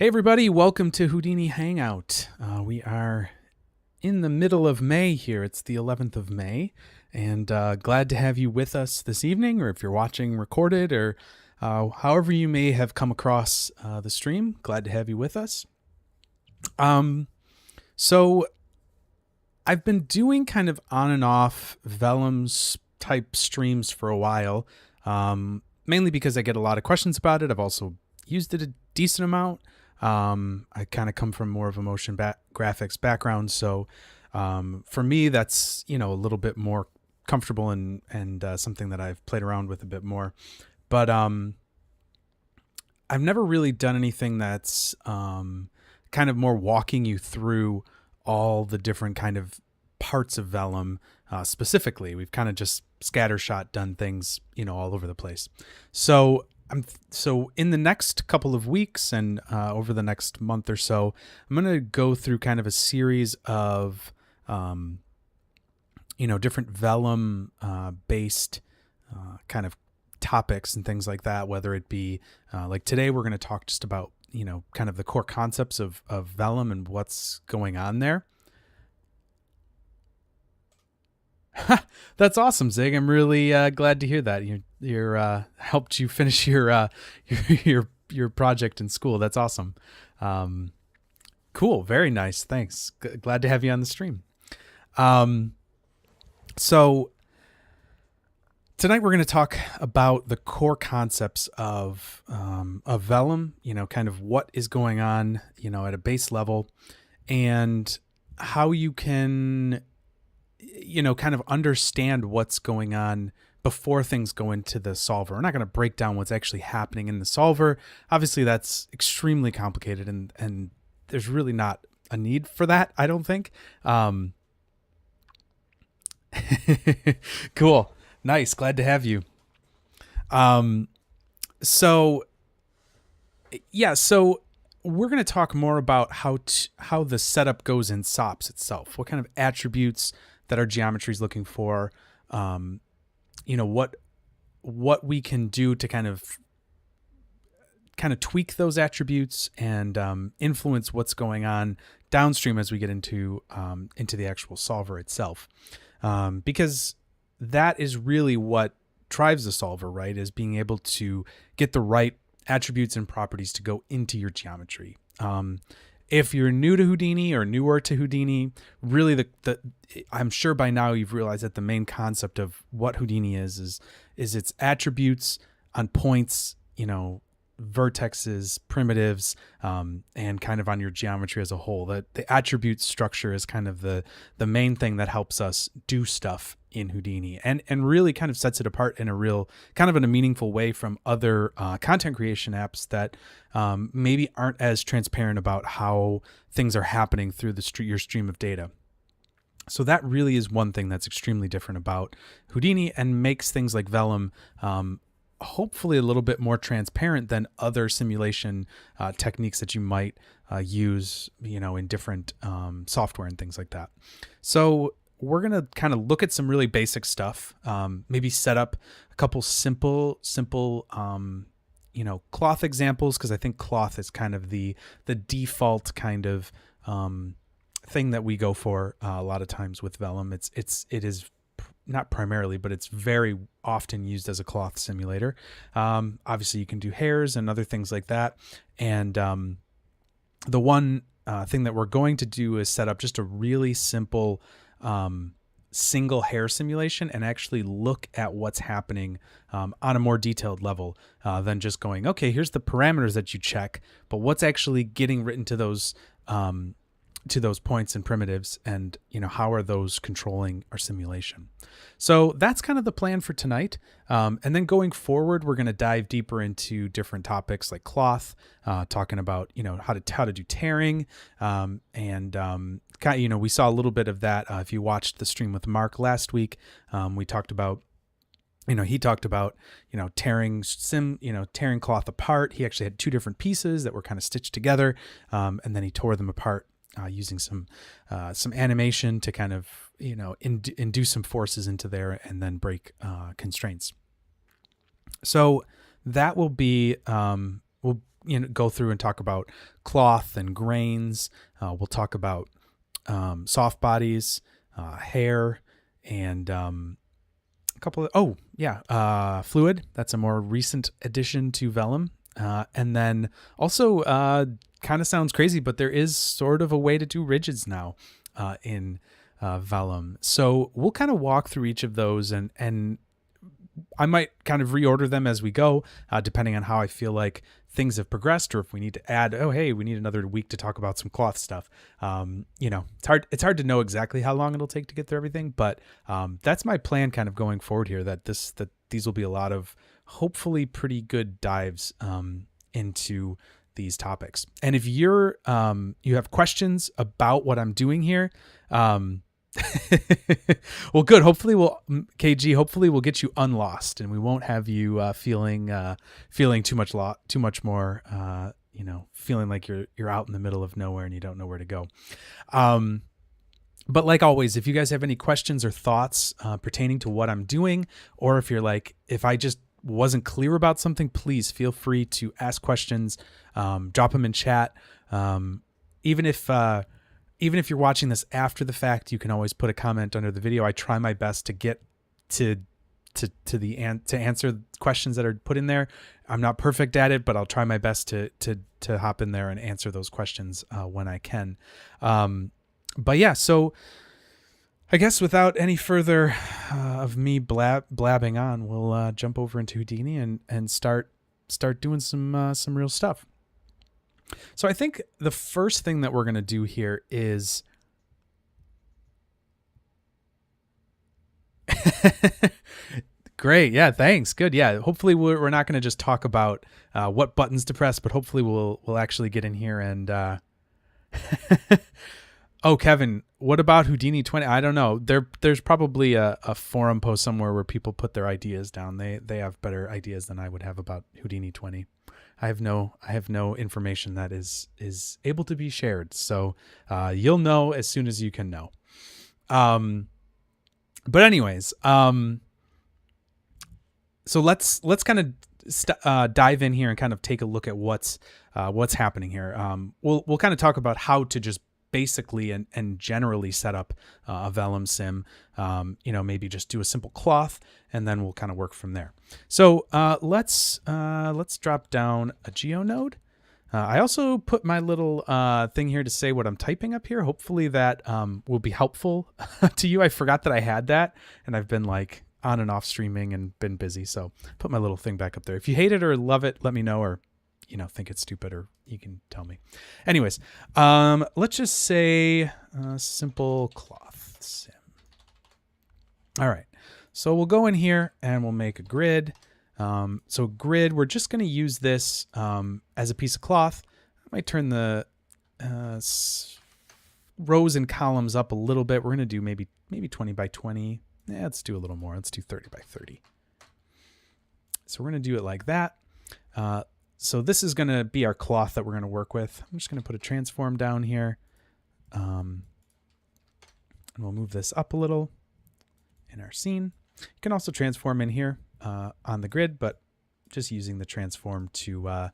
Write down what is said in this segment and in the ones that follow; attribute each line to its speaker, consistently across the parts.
Speaker 1: Hey everybody, welcome to Houdini Hangout. We are in the middle of May here. It's the 11th of May, and glad to have you with us this evening, or if you're watching recorded, or however you may have come across the stream, glad to have you with us. So I've been doing kind of on and off Vellum's type streams for a while, mainly because I get a lot of questions about it. I've also used it a decent amount. I kind of come from more of a motion graphics background. So, for me, that's, a little bit more comfortable and something that I've played around with a bit more, but, I've never really done anything that's, kind of more walking you through all the different kind of parts of Vellum, specifically. We've kind of just scattershot done things, all over the place. So in the next couple of weeks and over the next month or so, I'm going to go through kind of a series of, different Vellum based kind of topics and things like that, whether it be like today, we're going to talk just about, kind of the core concepts of Vellum and what's going on there. That's awesome, Zig. I'm really glad to hear that. You're helped you finish your project in school. That's awesome. Cool. Very nice. Thanks. Glad to have you on the stream. So tonight we're going to talk about the core concepts of Vellum. Kind of what is going on, at a base level, and how you can kind of understand what's going on before things go into the solver. We're not going to break down what's actually happening in the solver. Obviously, that's extremely complicated, and there's really not a need for that, I don't think. Cool. Nice. Glad to have you. So we're going to talk more about how the setup goes in SOPs itself. What kind of attributes that our geometry is looking for, what we can do to kind of tweak those attributes and influence what's going on downstream as we get into the actual solver itself, because that is really what drives the solver, right? Is being able to get the right attributes and properties to go into your geometry. If you're new to Houdini or newer to Houdini, really I'm sure by now you've realized that the main concept of what Houdini is its attributes on points, vertexes, primitives, and kind of on your geometry as a whole. That the attribute structure is kind of the main thing that helps us do stuff in Houdini, and really kind of sets it apart in a real kind of in a meaningful way from other content creation apps that maybe aren't as transparent about how things are happening through your stream of data. So that really is one thing that's extremely different about Houdini and makes things like Vellum hopefully a little bit more transparent than other simulation techniques that you might use, in different software and things like that. So we're going to kind of look at some really basic stuff, maybe set up a couple simple, cloth examples, because I think cloth is kind of the default kind of thing that we go for a lot of times with Vellum. It is not primarily, but it's very often used as a cloth simulator. Obviously, you can do hairs and other things like that. And the one thing that we're going to do is set up just a really simple single hair simulation and actually look at what's happening on a more detailed level than just going, okay, here's the parameters that you check, but what's actually getting written to those points and primitives, and how are those controlling our simulation. So that's kind of the plan for tonight, and then going forward we're going to dive deeper into different topics like cloth, talking about how to do tearing, and we saw a little bit of that if you watched the stream with Mark last week. We talked about he talked about, tearing cloth apart. He actually had two different pieces that were kind of stitched together, and then he tore them apart using some animation to kind of, induce some forces into there and then break constraints. So that will be, we'll go through and talk about cloth and grains. We'll talk about soft bodies, hair, and a couple of fluid. That's a more recent addition to Vellum. And then also kind of sounds crazy, but there is sort of a way to do rigids now in Vellum. So we'll kind of walk through each of those, and I might kind of reorder them as we go, depending on how I feel like things have progressed, or if we need to add, we need another week to talk about some cloth stuff. It's hard to know exactly how long it'll take to get through everything, but that's my plan kind of going forward here, that these will be a lot of hopefully pretty good dives into these topics. And if you have questions about what I'm doing here, well, good. Hopefully we'll get you unlost, and we won't have you feeling too much more, feeling like you're out in the middle of nowhere and you don't know where to go. But like always, if you guys have any questions or thoughts pertaining to what I'm doing, or if you're like, if I just wasn't clear about something, please feel free to ask questions, drop them in chat. Even if you're watching this after the fact, you can always put a comment under the video. I try my best to get to answer questions that are put in there. I'm not perfect at it, but I'll try my best to hop in there and answer those questions when I can. But yeah, so I guess without any further of me blabbing on, we'll jump over into Houdini and start doing some real stuff. So I think the first thing that we're going to do here is great. Yeah, thanks. Good. Yeah. Hopefully we're not going to just talk about what buttons to press, but hopefully we'll actually get in here and oh, Kevin, what about Houdini 20? I don't know. There's probably a forum post somewhere where people put their ideas down. They have better ideas than I would have about Houdini 20. I have no information that is able to be shared. So you'll know as soon as you can know. But anyways, so let's kind of dive in here and kind of take a look at what's happening here. We'll kind of talk about how to just basically and generally set up a Vellum sim, maybe just do a simple cloth, and then we'll kind of work from there. So let's drop down a Geo Node. I also put my little thing here to say what I'm typing up here. Hopefully that will be helpful to you. I forgot that I had that, and I've been like on and off streaming and been busy. So put my little thing back up there. If you hate it or love it, let me know, or think it's stupid, or you can tell me. Anyways, let's just say simple cloth sim. All right. So we'll go in here and we'll make a grid. So grid, we're just going to use this as a piece of cloth. I might turn the rows and columns up a little bit. We're going to do maybe 20 by 20. Yeah, let's do a little more. Let's do 30 by 30. So we're going to do it like that. So this is going to be our cloth that we're going to work with. I'm just going to put a transform down here. And we'll move this up a little in our scene. You can also transform in here on the grid, but just using the transform to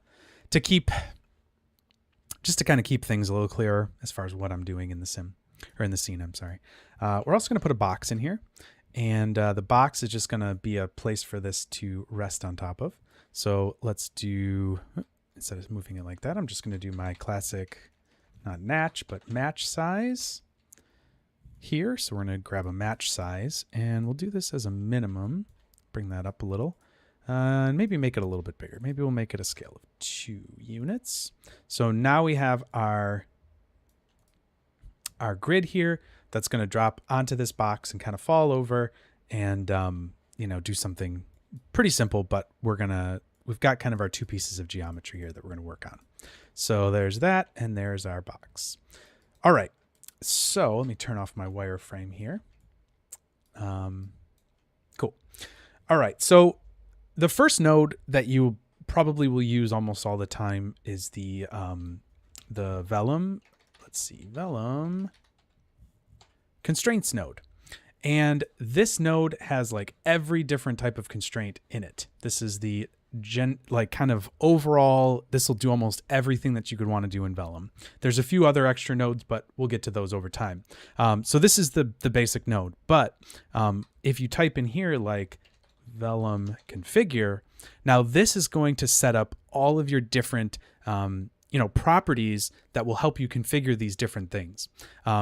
Speaker 1: kind of keep things a little clearer as far as what I'm doing in the sim, or in the scene, I'm sorry. We're also going to put a box in here, and the box is just going to be a place for this to rest on top of. So let's do, instead of moving it like that, I'm just going to do my classic, not natch, but match size here. So we're going to grab a match size, and we'll do this as a minimum. Bring that up a little, and maybe make it a little bit bigger. Maybe we'll make it a scale of 2 units. So now we have our grid here that's going to drop onto this box and kind of fall over and, do something pretty simple, but we've got kind of our 2 pieces of geometry here that we're going to work on. So there's that, and there's our box. All right. So let me turn off my wireframe here. Cool. All right. So the first node that you probably will use almost all the time is the Vellum. Let's see, Vellum constraints node. And this node has like every different type of constraint in it. This is the like kind of overall, this will do almost everything that you could want to do in Vellum. There's a few other extra nodes, but we'll get to those over time. So this is the basic node. But if you type in here like Vellum configure, now this is going to set up all of your different properties that will help you configure these different things.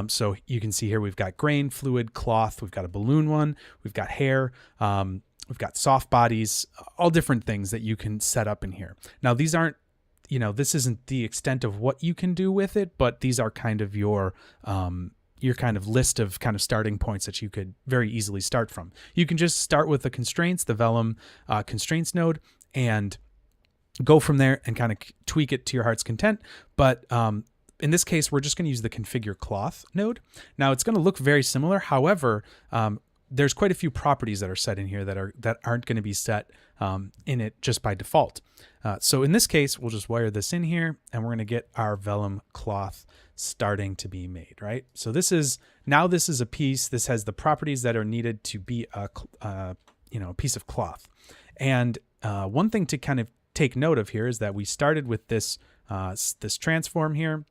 Speaker 1: So you can see here we've got grain, fluid, cloth, we've got a balloon one, we've got hair, we've got soft bodies, all different things that you can set up in here. Now these aren't, this isn't the extent of what you can do with it, but these are kind of your kind of list of kind of starting points that you could very easily start from. You can just start with the constraints, the Vellum constraints node, and go from there and kind of tweak it to your heart's content. But in this case, we're just going to use the configure cloth node. Now it's going to look very similar. However, there's quite a few properties that are set in here that aren't going to be set in it just by default. So in this case, we'll just wire this in here and we're going to get our Vellum cloth starting to be made, right? So this is a piece. This has the properties that are needed to be a piece of cloth. And one thing to kind of take note of here is that we started with this transform here,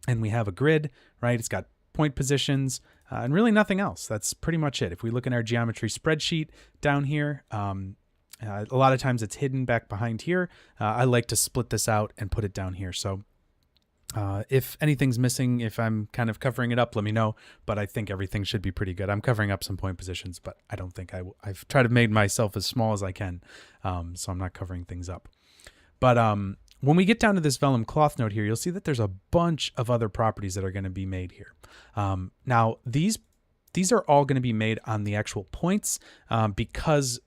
Speaker 1: and we have a grid, right? It's got point positions and really nothing else. That's pretty much it. If we look in our geometry spreadsheet down here, a lot of times it's hidden back behind here. I like to split this out and put it down here. So if anything's missing, if I'm kind of covering it up, let me know. But I think everything should be pretty good. I'm covering up some point positions, but I don't think I've tried to make myself as small as I can. So I'm not covering things up. But when we get down to this Vellum cloth node here, you'll see that there's a bunch of other properties that are going to be made here. Now these are all going to be made on the actual points because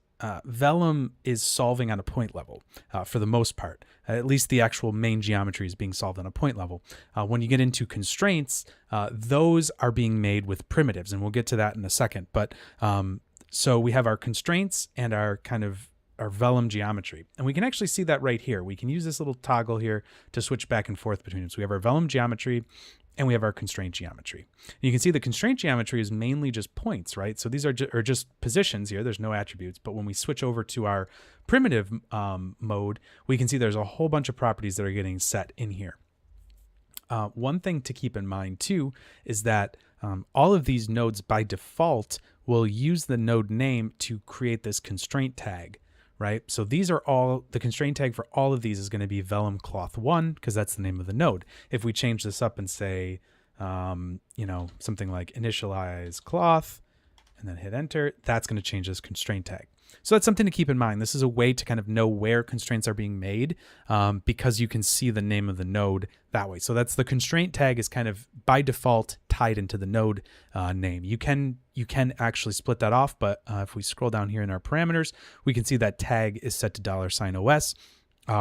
Speaker 1: Vellum is solving on a point level for the most part. At least the actual main geometry is being solved on a point level. When you get into constraints, those are being made with primitives, and we'll get to that in a second. But so we have our constraints and our Vellum geometry. And we can actually see that right here. We can use this little toggle here to switch back and forth between them. So we have our Vellum geometry and we have our constraint geometry. And you can see the constraint geometry is mainly just points, right? So these are just positions here. There's no attributes. But when we switch over to our primitive mode, we can see there's a whole bunch of properties that are getting set in here. One thing to keep in mind too is that all of these nodes by default will use the node name to create this constraint tag, right? So these are all, the constraint tag for all of these is going to be Vellum Cloth 1 because that's the name of the node. If we change this up and say, something like initialize cloth and then hit enter, that's going to change this constraint tag. So that's something to keep in mind. This is a way to kind of know where constraints are being made because you can see the name of the node that way. So that's the constraint tag is kind of by default tied into the node name. You can actually split that off, but if we scroll down here in our parameters, we can see that tag is set to $OS,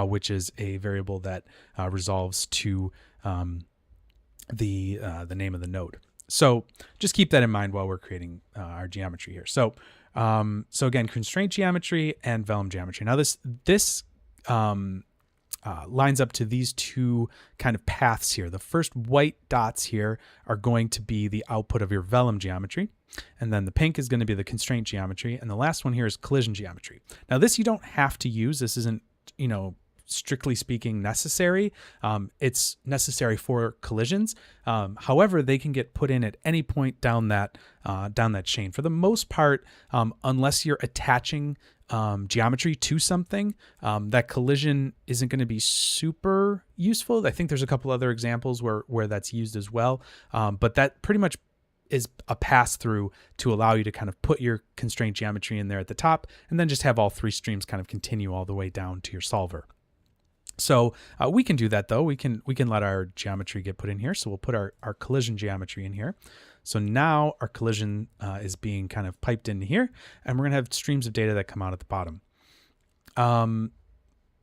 Speaker 1: which is a variable that resolves to the name of the node. So just keep that in mind while we're creating our geometry here. So again, constraint geometry and Vellum geometry. Now this lines up to these two kind of paths here. The first white dots here are going to be the output of your Vellum geometry. And then the pink is going to be the constraint geometry. And the last one here is collision geometry. Now this you don't have to use. This isn't, strictly speaking necessary. It's necessary for collisions. However, they can get put in at any point down that chain. For the most part, unless you're attaching geometry to something, that collision isn't going to be super useful. I think there's a couple other examples where that's used as well. But that pretty much is a pass through to allow you to kind of put your constraint geometry in there at the top and then just have all three streams kind of continue all the way down to your solver. So we can do that though. We can let our geometry get put in here. So we'll put our collision geometry in here. So now our collision is being kind of piped into here, and we're going to have streams of data that come out at the bottom.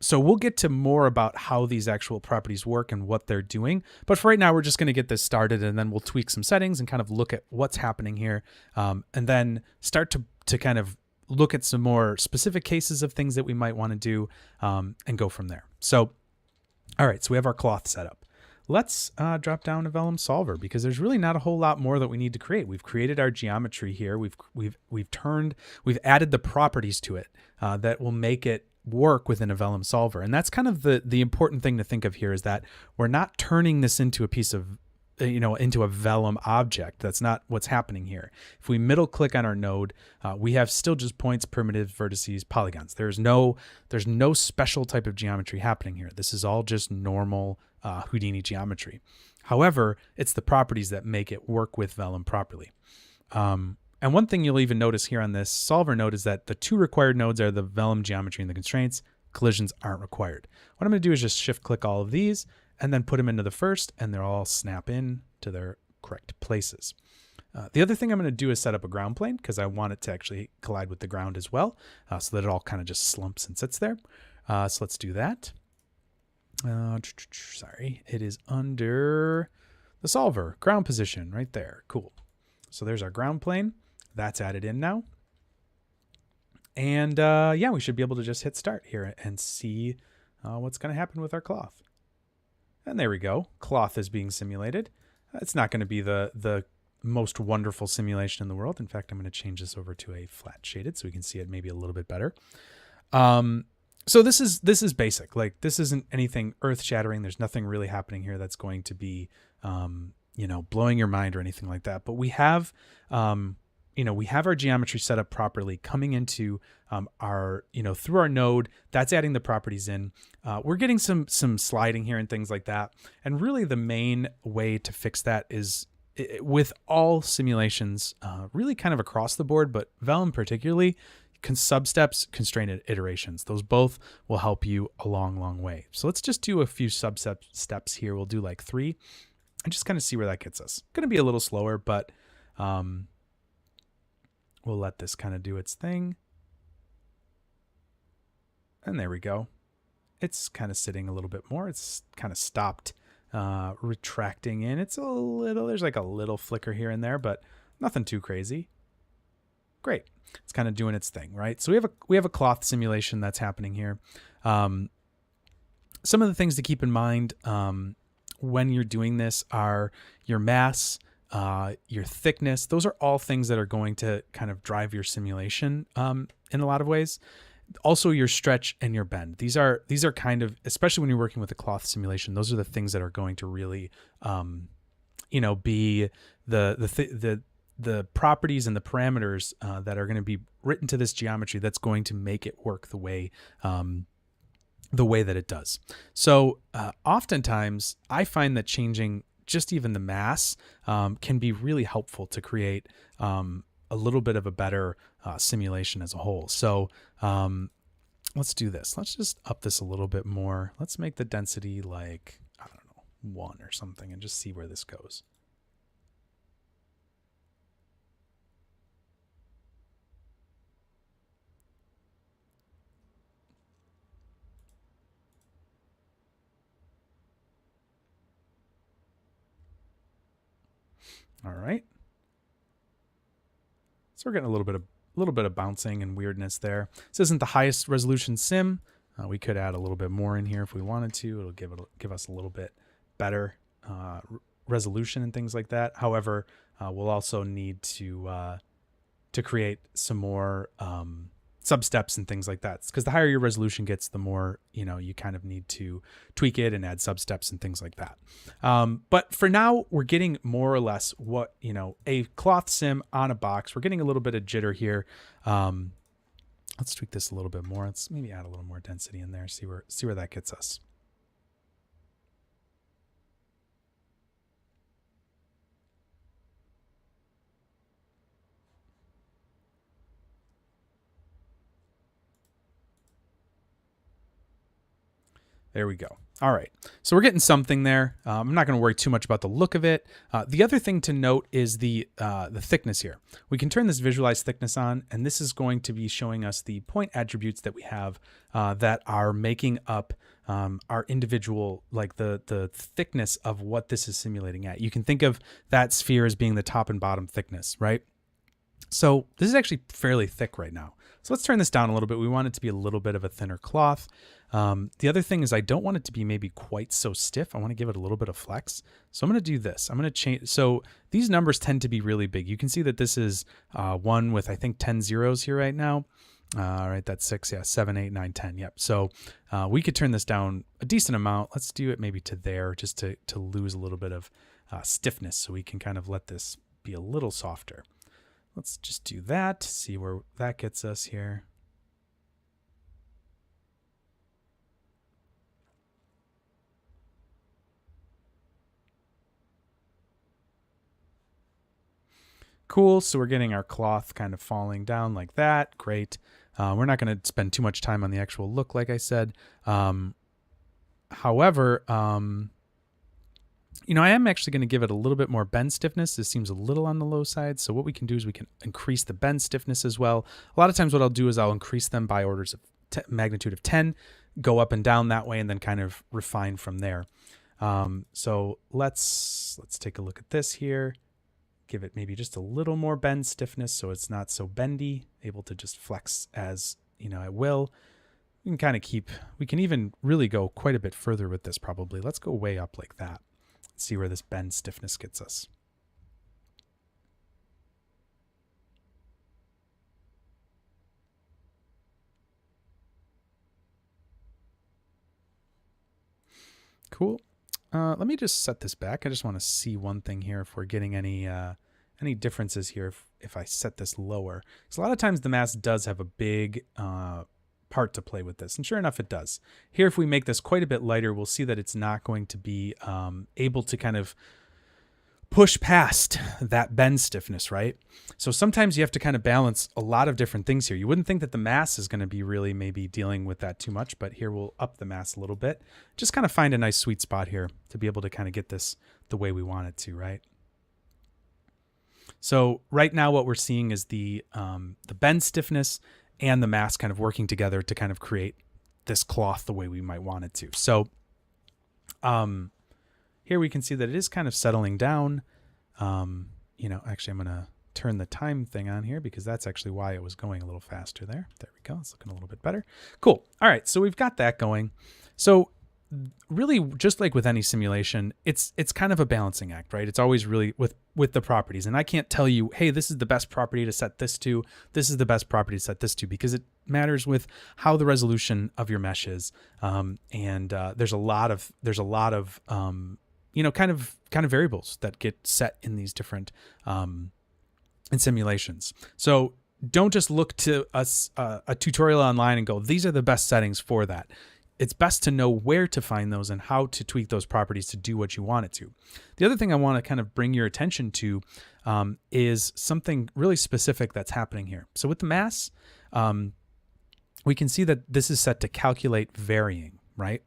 Speaker 1: So we'll get to more about how these actual properties work and what they're doing. But for right now, we're just going to get this started, and then we'll tweak some settings and kind of look at what's happening here, and then start to kind of look at some more specific cases of things that we might want to do and go from there. So, all right, so we have our cloth set up. Let's drop down to Vellum Solver because there's really not a whole lot more that we need to create. We've created our geometry here. We've added the properties to it that will make it work within a Vellum solver. And that's kind of the important thing to think of here, is that we're not turning this into a piece of, into a Vellum object. That's not what's happening here. If we middle click on our node, we have still just points, primitives, vertices, polygons. There's no special type of geometry happening here. This is all just normal Houdini geometry. However, it's the properties that make it work with Vellum properly. And one thing you'll even notice here on this solver node is that the two required nodes are the Vellum geometry and the constraints. Collisions aren't required. What I'm going to do is just shift click all of these and then put them into the first, and they'll all snap in to their correct places. The other thing I'm going to do is set up a ground plane, because I want it to actually collide with the ground as well, so that it all kind of just slumps and sits there. So let's do that. Sorry, it is under the solver, ground position right there. Cool. So there's our ground plane. That's added in now. And yeah, we should be able to just hit start here and see what's going to happen with our cloth. And there we go. Cloth is being simulated. It's not going to be the most wonderful simulation in the world. In fact, I'm going to change this over to a flat shaded so we can see it maybe a little bit better. So this is basic. Like, this isn't anything earth shattering. There's nothing really happening here that's going to be, blowing your mind or anything like that. But we have, we have our geometry set up properly coming into our, through our node. That's adding the properties in. We're getting some sliding here and things like that. And really the main way to fix that is with all simulations, really kind of across the board, but Vellum particularly, substeps, constrained iterations. Those both will help you a long way. So let's just do a few steps here. We'll do like 3 and just kind of see where that gets us. Going to be a little slower, but we'll let this kind of do its thing. And there we go. It's kind of sitting a little bit more. It's kind of stopped retracting in. It's there's like a little flicker here and there, but nothing too crazy. Great. It's kind of doing its thing, right? So we have a cloth simulation that's happening here. Some of the things to keep in mind when you're doing this are your mass, your thickness. Those are all things that are going to kind of drive your simulation in a lot of ways. Also your stretch and your bend. These are kind of, especially when you're working with a cloth simulation, those are the things that are going to really, be the properties and the parameters that are going to be written to this geometry that's going to make it work the way that it does. So oftentimes I find that changing just even the mass can be really helpful to create a little bit of a better simulation as a whole. So let's do this. Let's just up this a little bit more. Let's make the density like, I don't know, 1 or something, and just see where this goes. All right. So we're getting a little bit of bouncing and weirdness there. This isn't the highest resolution sim. We could add a little bit more in here if we wanted to. It'll give us a little bit better resolution and things like that. However, we'll also need to create some more substeps and things like that, because the higher your resolution gets, the more you kind of need to tweak it and add substeps and things like that. But for now, we're getting more or less what a cloth sim on a box. We're getting a little bit of jitter here. Let's tweak this a little bit more. Let's maybe add a little more density in there. See where that gets us. There we go. All right. So we're getting something there. I'm not going to worry too much about the look of it. The other thing to note is the thickness here. We can turn this visualize thickness on, and this is going to be showing us the point attributes that we have that are making up our individual, like the thickness of what this is simulating at. You can think of that sphere as being the top and bottom thickness, right? So this is actually fairly thick right now. So let's turn this down a little bit. We want it to be a little bit of a thinner cloth. The other thing is I don't want it to be maybe quite so stiff. I want to give it a little bit of flex. So I'm going to do this. I'm going to change. So these numbers tend to be really big. You can see that this is one with, I think, 10 zeros here right now. All right, that's 6. Yeah, 7, 8, 9, 10. Yep. So we could turn this down a decent amount. Let's do it maybe to there, just to lose a little bit of stiffness, so we can kind of let this be a little softer. Let's just do that, see where that gets us here. Cool. So we're getting our cloth kind of falling down like that. Great. We're not going to spend too much time on the actual look, like I said. However, you know, I am actually going to give it a little bit more bend stiffness. This seems a little on the low side. So what we can do is we can increase the bend stiffness as well. A lot of times what I'll do is I'll increase them by orders of magnitude of 10, go up and down that way, and then kind of refine from there. So let's take a look at this here. Give it maybe just a little more bend stiffness so it's not so bendy, able to just flex as, you know, it will. We can kind of we can even really go quite a bit further with this probably. Let's go way up like that. See where this bend stiffness gets us. Cool. Let me just set this back. I just want to see one thing here if we're getting any differences here if I set this lower. Because a lot of times the mass does have a big part to play with this. And sure enough, it does. Here, if we make this quite a bit lighter, we'll see that it's not going to be able to kind of push past that bend stiffness, right? So sometimes you have to kind of balance a lot of different things here. You wouldn't think that the mass is going to be really maybe dealing with that too much, but here we'll up the mass a little bit. Just kind of find a nice sweet spot here to be able to kind of get this the way we want it to, right? So right now what we're seeing is the bend stiffness and the mass kind of working together to kind of create this cloth the way we might want it to. So here we can see that it is kind of settling down. You know, actually I'm going to turn the time thing on here because that's actually why it was going a little faster there. There we go. It's looking a little bit better. Cool. All right. So we've got that going. So really, just like with any simulation, it's kind of a balancing act, right? It's always really with the properties. And I can't tell you, hey, this is the best property to set this to. This is the best property to set this to, because it matters with how the resolution of your mesh is. There's a lot of you know, kind of variables that get set in these different in simulations. So don't just look to a tutorial online and go, these are the best settings for that. It's best to know where to find those and how to tweak those properties to do what you want it to. The other thing I want to kind of bring your attention to is something really specific that's happening here. So with the mass, we can see that this is set to calculate varying, right?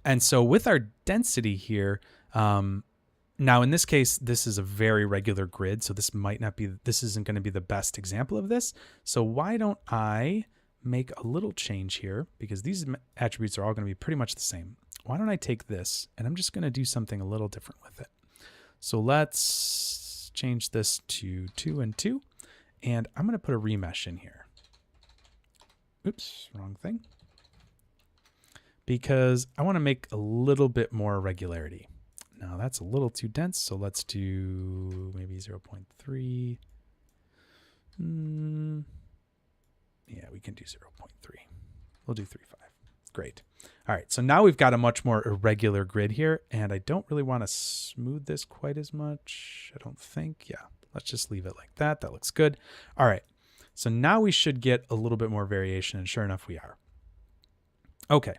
Speaker 1: And so with our density here, now in this case, this is a very regular grid, so this isn't going to be the best example of this. So why don't I make a little change here, because these attributes are all going to be pretty much the same. Why don't I take this and I'm just going to do something a little different with it. So let's change this to 2 and 2, and I'm going to put a remesh in here. Oops, wrong thing. Because I want to make a little bit more regularity. Now that's a little too dense, so let's do maybe 0.3. Yeah, we can do 0.3. We'll do 3.5. Great. All right, so now we've got a much more irregular grid here, and I don't really want to smooth this quite as much, I don't think. Yeah, let's just leave it like that. That looks good. All right, so now we should get a little bit more variation, and sure enough, we are. Okay,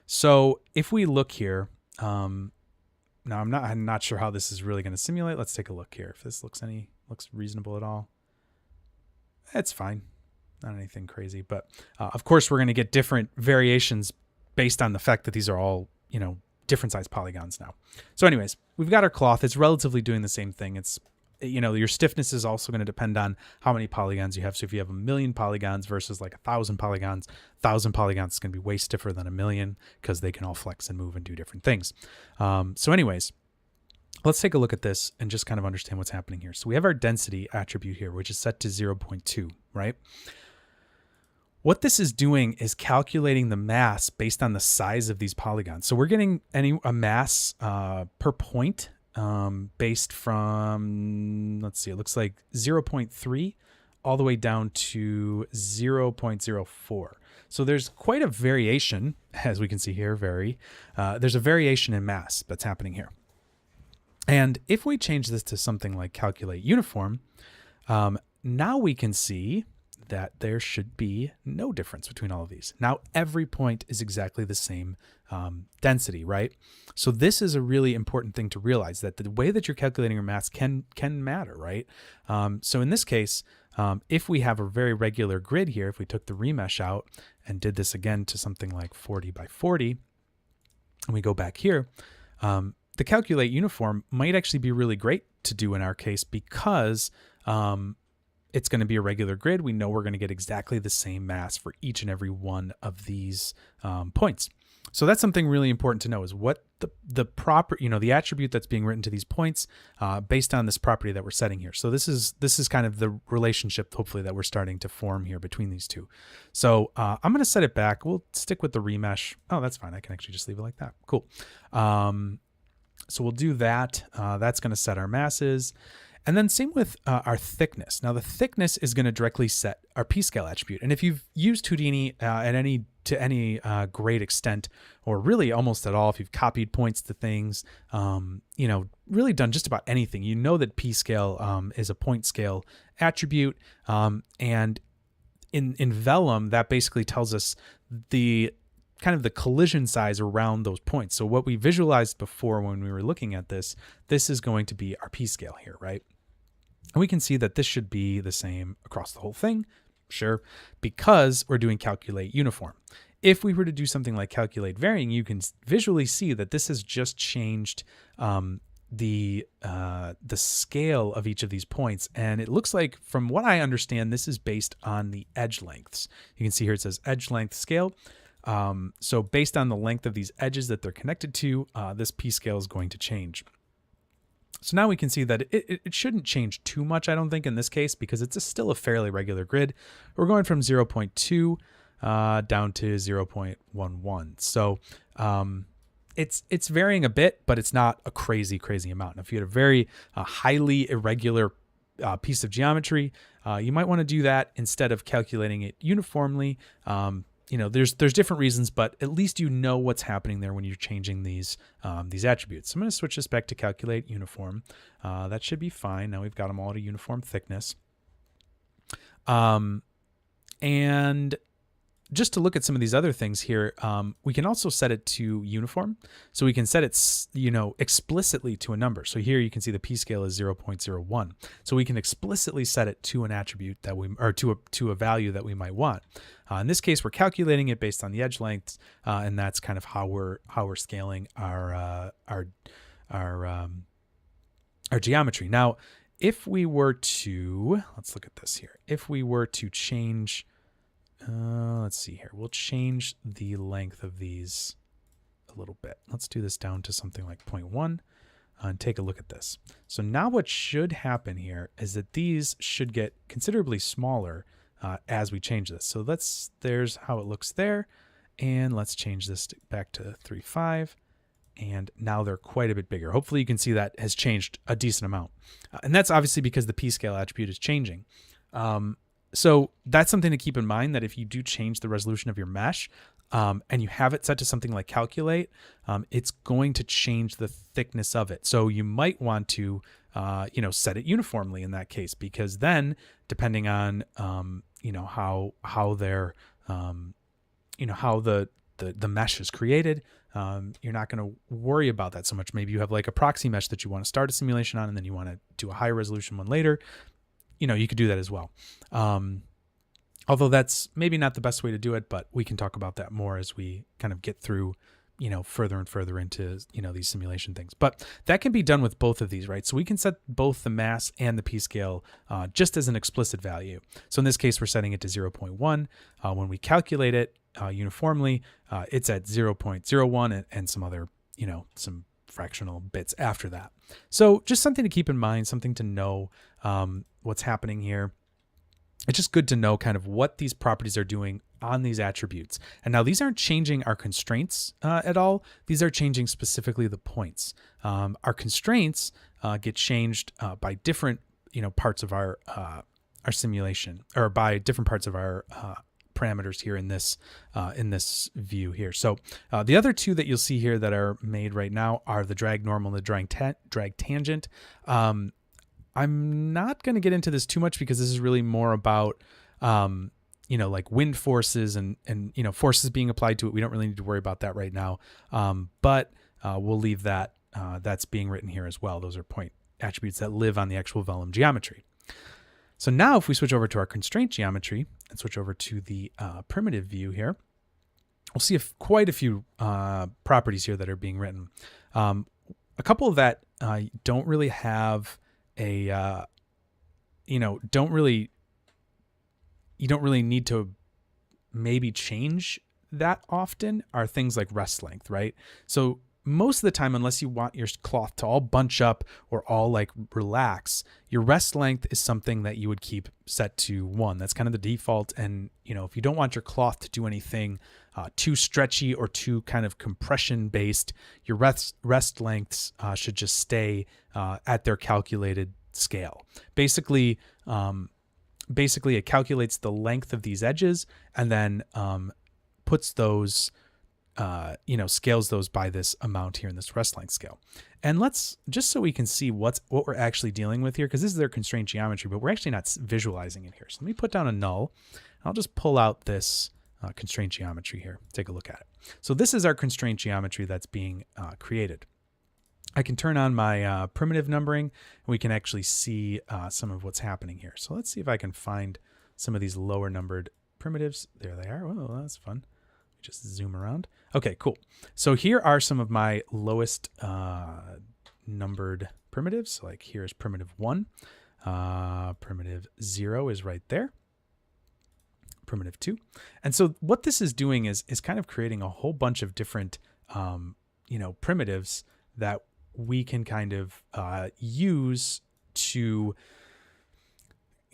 Speaker 1: so if we look here, now I'm not sure how this is really going to simulate. Let's take a look here. If this looks reasonable at all, it's fine. Not anything crazy, but of course we're going to get different variations based on the fact that these are all, you know, different size polygons now. So anyways, we've got our cloth. It's relatively doing the same thing. It's, you know, your stiffness is also going to depend on how many polygons you have. So if you have 1,000,000 polygons versus like 1,000 polygons, 1,000 polygons is going to be way stiffer than 1,000,000 because they can all flex and move and do different things. So anyways, let's take a look at this and just kind of understand what's happening here. So we have our density attribute here, which is set to 0.2, right? What this is doing is calculating the mass based on the size of these polygons. So we're getting a mass per point based from, let's see, it looks like 0.3 all the way down to 0.04. So there's quite a variation, as we can see here, there's a variation in mass that's happening here. And if we change this to something like calculate uniform, now we can see that there should be no difference between all of these. Now every point is exactly the same density, right? So this is a really important thing to realize, that the way that you're calculating your mass can matter, right? So in this case, if we have a very regular grid here, if we took the remesh out and did this again to something like 40 by 40, and we go back here, the calculate uniform might actually be really great to do in our case, because it's going to be a regular grid. We know we're going to get exactly the same mass for each and every one of these points. So that's something really important to know, is what the proper, the attribute that's being written to these points based on this property that we're setting here. So this is kind of the relationship, hopefully, that we're starting to form here between these two. So I'm going to set it back. We'll stick with the remesh. Oh, that's fine. I can actually just leave it like that. Cool. So we'll do that. That's going to set our masses. And then same with our thickness. Now the thickness is going to directly set our p-scale attribute. And if you've used Houdini to any great extent, or really almost at all, if you've copied points to things, really done just about anything, you know that p-scale is a point scale attribute. And in Vellum, that basically tells us the kind of the collision size around those points. So what we visualized before when we were looking at this is going to be our p-scale here, right? And we can see that this should be the same across the whole thing, sure, because we're doing calculate uniform. If we were to do something like calculate varying, you can visually see that this has just changed the scale of each of these points. And it looks like, from what I understand, this is based on the edge lengths. You can see here it says edge length scale. So based on the length of these edges that they're connected to, this p-scale is going to change. So now we can see that it shouldn't change too much, I don't think, in this case, because it's still a fairly regular grid. We're going from 0.2 down to 0.11. So it's varying a bit, but it's not a crazy amount. Now, if you had a very highly irregular piece of geometry, you might want to do that instead of calculating it uniformly. There's different reasons, but at least you know what's happening there when you're changing these attributes. So I'm going to switch this back to calculate uniform. That should be fine. Now we've got them all at a uniform thickness. And just to look at some of these other things here, we can also set it to uniform. So we can set it, explicitly to a number. So here you can see the p-scale is 0.01. So we can explicitly set it to an attribute that to a value that we might want. In this case, we're calculating it based on the edge lengths, and that's kind of how we're scaling our geometry. Now, if we were to, let's look at this here. If we were to change, let's see here. We'll change the length of these a little bit. Let's do this down to something like 0.1 and take a look at this. So now what should happen here is that these should get considerably smaller as we change this. So there's how it looks there. And let's change this back to 3.5. And now they're quite a bit bigger. Hopefully you can see that has changed a decent amount. And that's obviously because the p-scale attribute is changing. So that's something to keep in mind, that if you do change the resolution of your mesh and you have it set to something like calculate, it's going to change the thickness of it. So you might want to, set it uniformly in that case, because then depending on, how they're, how the mesh is created, you're not going to worry about that so much. Maybe you have like a proxy mesh that you want to start a simulation on, and then you want to do a high resolution one later. You could do that as well. Although that's maybe not the best way to do it, but we can talk about that more as we kind of get through, further and further into, these simulation things. But that can be done with both of these, right? So we can set both the mass and the p-scale just as an explicit value. So in this case, we're setting it to 0.1. When we calculate it uniformly, it's at 0.01 and some other, some fractional bits after that. So just something to keep in mind, something to know what's happening here. It's just good to know kind of what these properties are doing on these attributes. And now these aren't changing our constraints at all. These are changing specifically the points. Our constraints get changed by different, parts of our simulation, or by different parts of our parameters here in this view here. So the other two that you'll see here that are made right now are the drag normal and the drag tangent. I'm not going to get into this too much because this is really more about like wind forces and forces being applied to it. We don't really need to worry about that right now, but we'll leave that. That's being written here as well. Those are point attributes that live on the actual Vellum geometry. So now if we switch over to our constraint geometry and switch over to the primitive view here, we'll see quite a few properties here that are being written. A couple that don't really have a, you don't really need to maybe change that often are things like rest length, right? So most of the time, unless you want your cloth to all bunch up or all like relax, your rest length is something that you would keep set to 1. That's kind of the default. And, if you don't want your cloth to do anything too stretchy or too kind of compression based, your rest lengths should just stay at their calculated scale. Basically, it calculates the length of these edges and then puts those scales those by this amount here in this rest length scale. And let's, just so we can see what we're actually dealing with here, because this is their constraint geometry, but we're actually not visualizing it here. So let me put down a null. I'll just pull out this constraint geometry here. Take a look at it. So this is our constraint geometry that's being created. I can turn on my primitive numbering, and we can actually see some of what's happening here. So let's see if I can find some of these lower numbered primitives. There they are. Oh, that's fun. Just zoom around. Okay, cool. So here are some of my lowest numbered primitives. So like here's primitive 1. Primitive 0 is right there. Primitive 2. And so what this is doing is kind of creating a whole bunch of different, primitives that we can kind of use to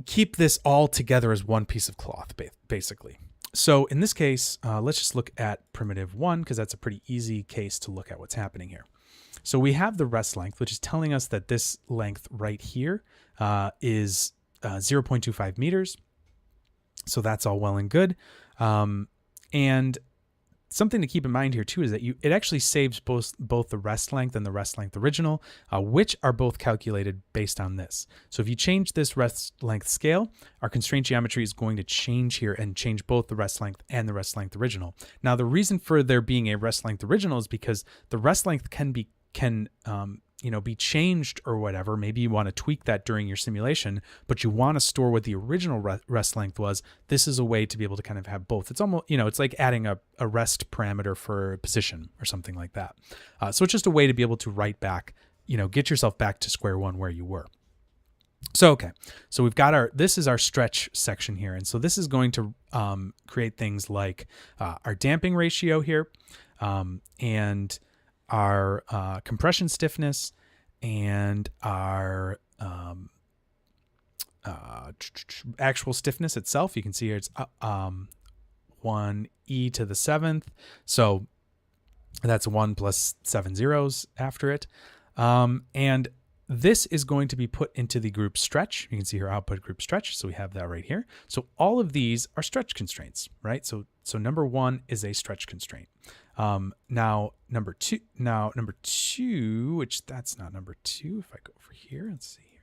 Speaker 1: keep this all together as one piece of cloth, basically. So in this case, let's just look at primitive 1, because that's a pretty easy case to look at what's happening here. So we have the rest length, which is telling us that this length right here is 0.25 meters. So that's all well and good. And something to keep in mind here too is that it actually saves both the rest length and the rest length original, which are both calculated based on this. So if you change this rest length scale, our constraint geometry is going to change here and change both the rest length and the rest length original. Now the reason for there being a rest length original is because the rest length can be changed or whatever. Maybe you want to tweak that during your simulation, but you want to store what the original rest length was. This is a way to be able to kind of have both. It's almost, it's like adding a rest parameter for position or something like that. So it's just a way to be able to write back, get yourself back to square one where you were. So, okay. So we've got this is our stretch section here. And so this is going to create things like our damping ratio here, and our compression stiffness, and our actual stiffness itself. You can see here it's 1e to the 7th. So that's 1 plus 7 zeros after it. And this is going to be put into the group stretch. You can see here output group stretch. So we have that right here. So all of these are stretch constraints, right? So number 1 is a stretch constraint. Now number two, which that's not number 2. If I go over here, let's see here.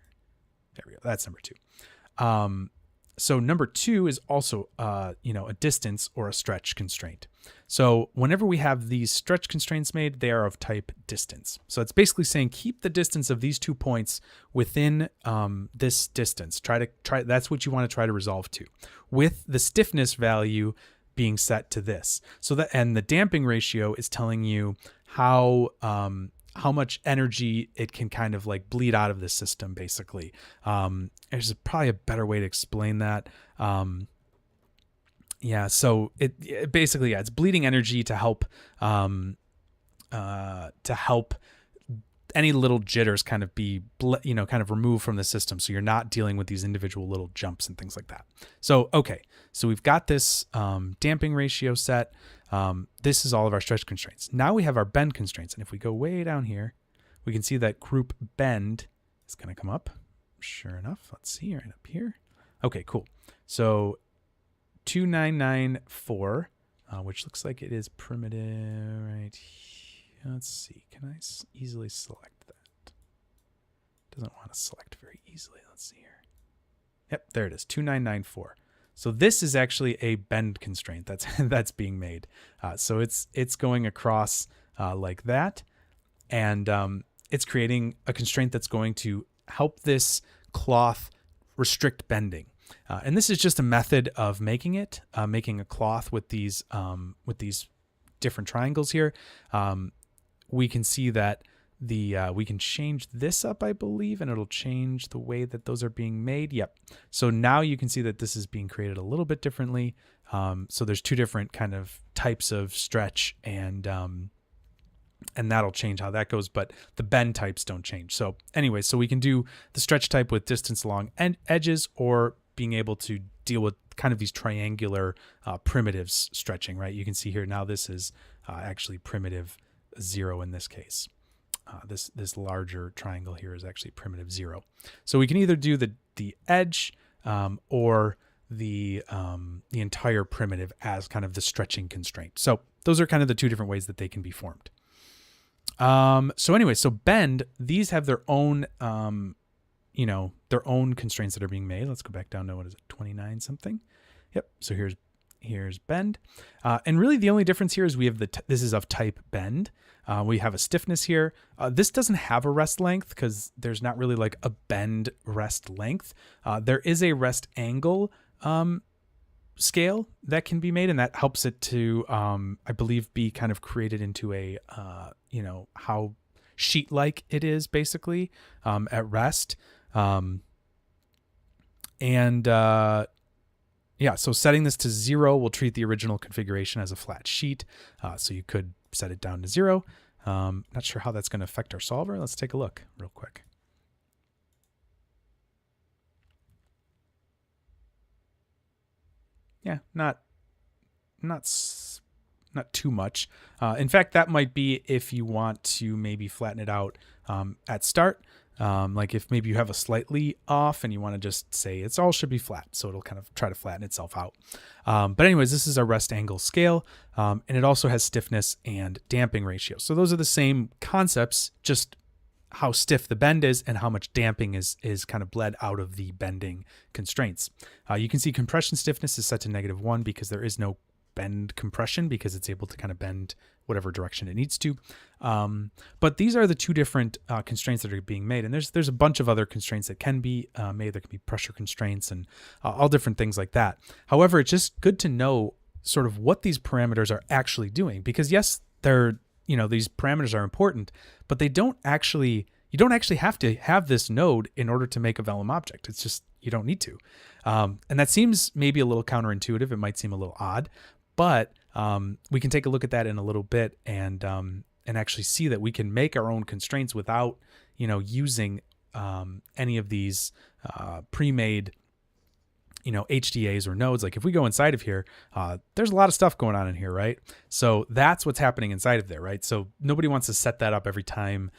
Speaker 1: There we go. That's number 2. So number 2 is also, a distance or a stretch constraint. So whenever we have these stretch constraints made, they are of type distance. So it's basically saying keep the distance of these 2 points within this distance. That's what you want to try to resolve to, with the stiffness value being set to this. And the damping ratio is telling you how much energy it can kind of like bleed out of the system, basically. There's probably a better way to explain that. So it basically, it's bleeding energy to help any little jitters kind of be, kind of removed from the system. So you're not dealing with these individual little jumps and things like that. So, okay. So we've got this damping ratio set. This is all of our stretch constraints. Now we have our bend constraints. And if we go way down here, we can see that group bend is going to come up. Sure enough. Let's see right up here. Okay, cool. So 2994, which looks like it is primitive right here. Let's see. Can I easily select that? Doesn't want to select very easily. Let's see here. Yep, there it is, 2994. So this is actually a bend constraint that's being made. So it's going across like that, and it's creating a constraint that's going to help this cloth restrict bending. And this is just a method of making it, making a cloth with these different triangles here. We can see that we can change this up, I believe, and it'll change the way that those are being made. Yep. So now you can see that this is being created a little bit differently. So there's two different kind of types of stretch, and that'll change how that goes, but the bend types don't change. So anyway, so we can do the stretch type with distance along edges, or being able to deal with kind of these triangular primitives stretching, right? You can see here now this is actually primitive 0 in this case. This larger triangle here is actually primitive 0. So we can either do the edge or the entire primitive as kind of the stretching constraint. So those are kind of the two different ways that they can be formed. So anyway, so bend, these have their own their own constraints that are being made. Let's go back down to, what is it, 29 something. Yep. So here's bend. And really the only difference here is we have this is of type bend. We have a stiffness here. This doesn't have a rest length because there's not really like a bend rest length. There is a rest angle scale that can be made, and that helps it to, I believe, be kind of created into a, how sheet-like it is basically at rest. Yeah, so setting this to 0 will treat the original configuration as a flat sheet. So you could set it down to 0. Not sure how that's going to affect our solver. Let's take a look real quick. Yeah, not too much. In fact, that might be if you want to maybe flatten it out at start. Like if maybe you have a slightly off and you want to just say it's all should be flat, so it'll kind of try to flatten itself out. But anyways, this is a rest angle scale, and it also has stiffness and damping ratio. So those are the same concepts, just how stiff the bend is and how much damping is kind of bled out of the bending constraints. You can see compression stiffness is set to -1 because there is no bend compression, because it's able to kind of bend whatever direction it needs to. But these are the two different constraints that are being made. And there's a bunch of other constraints that can be made. There can be pressure constraints and all different things like that. However, it's just good to know sort of what these parameters are actually doing, because yes, these parameters are important, but you don't actually have to have this node in order to make a Vellum object. It's just, you don't need to. And that seems maybe a little counterintuitive. It might seem a little odd, but we can take a look at that in a little bit and actually see that we can make our own constraints without, using any of these pre-made, HDAs or nodes. Like if we go inside of here, there's a lot of stuff going on in here, right? So that's what's happening inside of there, right? So nobody wants to set that up every time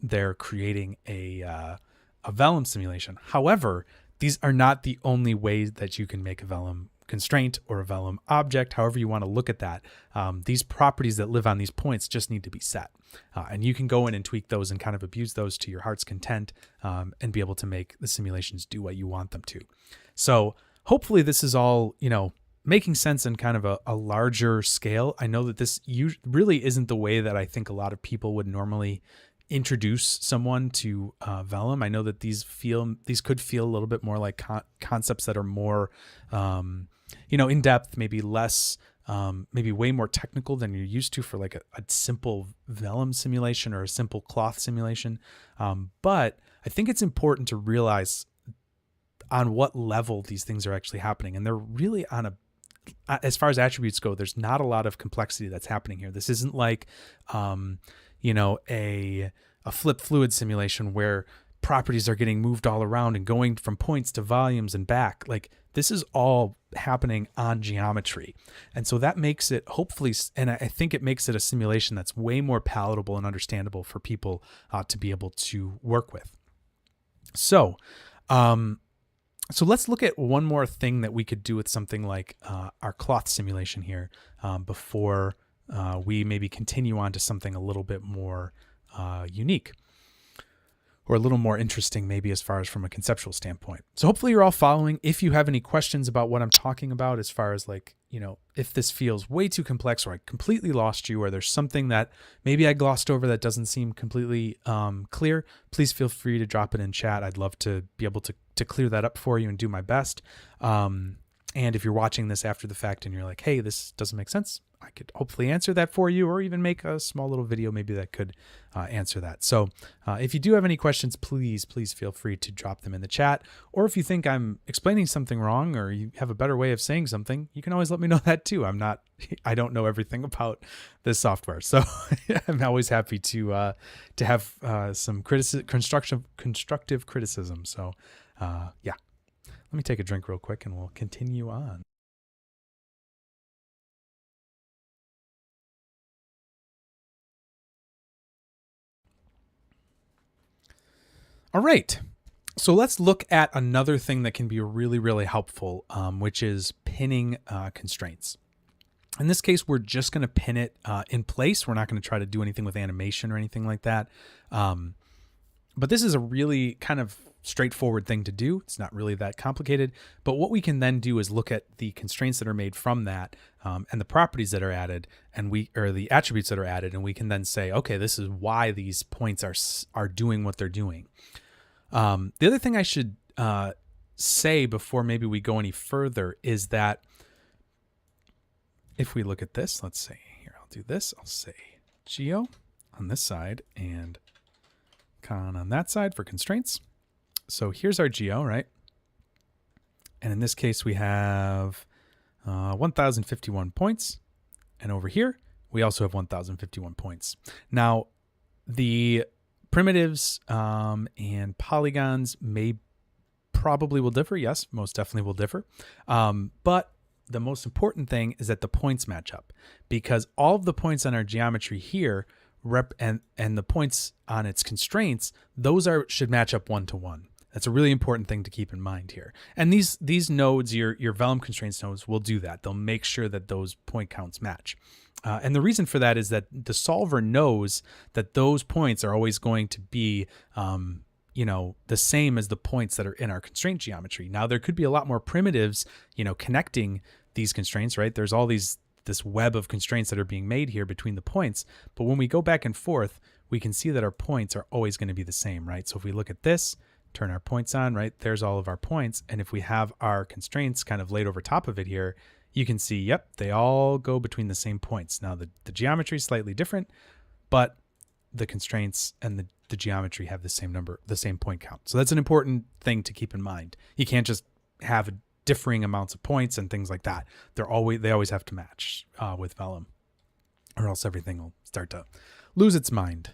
Speaker 1: they're creating a Vellum simulation. However, these are not the only ways that you can make a Vellum constraint or a Vellum object, however you want to look at that. These properties that live on these points just need to be set. And you can go in and tweak those and kind of abuse those to your heart's content, and be able to make the simulations do what you want them to. So hopefully this is all, making sense in kind of a larger scale. I know that this really isn't the way that I think a lot of people would normally introduce someone to Vellum. I know that these could feel a little bit more like concepts that are more, in depth, maybe less, maybe way more technical than you're used to for like a simple Vellum simulation or a simple cloth simulation. But I think it's important to realize on what level these things are actually happening. And they're really as far as attributes go, there's not a lot of complexity that's happening here. This isn't like, a flip fluid simulation where properties are getting moved all around and going from points to volumes and back. Like this is all happening on geometry. And so that makes it hopefully, and I think it makes it a simulation that's way more palatable and understandable for people to be able to work with. So, So let's look at one more thing that we could do with something like our cloth simulation here before we maybe continue on to something a little bit more unique, or a little more interesting, maybe as far as from a conceptual standpoint. So hopefully you're all following. If you have any questions about what I'm talking about, as far as like, if this feels way too complex, or I completely lost you, or there's something that maybe I glossed over that doesn't seem completely clear, please feel free to drop it in chat. I'd love to be able to clear that up for you and do my best. And if you're watching this after the fact and you're like, hey, this doesn't make sense, I could hopefully answer that for you, or even make a small little video maybe that could answer that. So if you do have any questions, please feel free to drop them in the chat. Or if you think I'm explaining something wrong, or you have a better way of saying something, you can always let me know that too. I don't know everything about this software. So I'm always happy to have some constructive criticism. So yeah, let me take a drink real quick and we'll continue on. All right, so let's look at another thing that can be really, really helpful, which is pinning constraints. In this case, we're just going to pin it in place. We're not going to try to do anything with animation or anything like that. But this is a really kind of straightforward thing to do. It's not really that complicated. But what we can then do is look at the constraints that are made from that and the properties that are added, or the attributes that are added, and we can then say, okay, this is why these points are doing what they're doing. The other thing I should say before maybe we go any further is that if we look at this, let's say here, I'll do this. I'll say Geo on this side and Con on that side for constraints. So here's our Geo, right? And in this case, we have 1,051 points. And over here, we also have 1,051 points. Now, the primitives and polygons probably will differ. Yes, most definitely will differ. But the most important thing is that the points match up, because all of the points on our geometry here and the points on its constraints, those should match up 1-to-1. That's a really important thing to keep in mind here. And these nodes, your Vellum constraints nodes, will do that. They'll make sure that those point counts match. And the reason for that is that the solver knows that those points are always going to be, the same as the points that are in our constraint geometry. Now, there could be a lot more primitives, connecting these constraints, right? There's all this web of constraints that are being made here between the points. But when we go back and forth, we can see that our points are always going to be the same, right? So if we look at this, turn our points on, right? There's all of our points. And if we have our constraints kind of laid over top of it here, you can see, yep, they all go between the same points. Now, the geometry is slightly different, but the constraints and the geometry have the same point count. So that's an important thing to keep in mind. You can't just have differing amounts of points and things like that. They always have to match with Vellum, or else everything will start to lose its mind.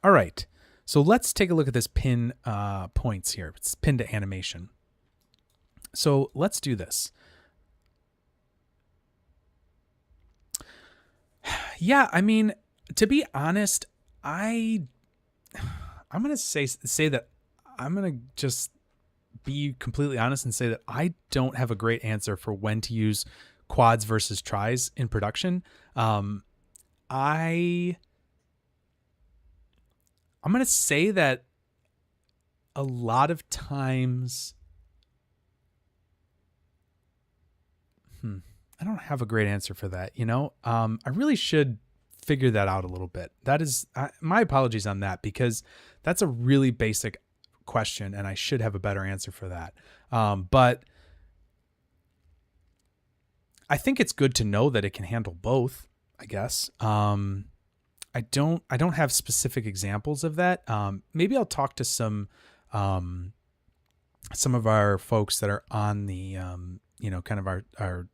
Speaker 1: All right, so let's take a look at this pin points here. It's pin to animation. So let's do this. Yeah, I mean, to be honest, I'm going to say that I'm going to just be completely honest and say that I don't have a great answer for when to use quads versus tris in production. I'm going to say that a lot of times, I don't have a great answer for that. I really should figure that out a little bit. That is my apologies on that, because that's a really basic question and I should have a better answer for that. But I think it's good to know that it can handle both, I guess. I don't have specific examples of that. Maybe I'll talk to some of our folks that are on the kind of our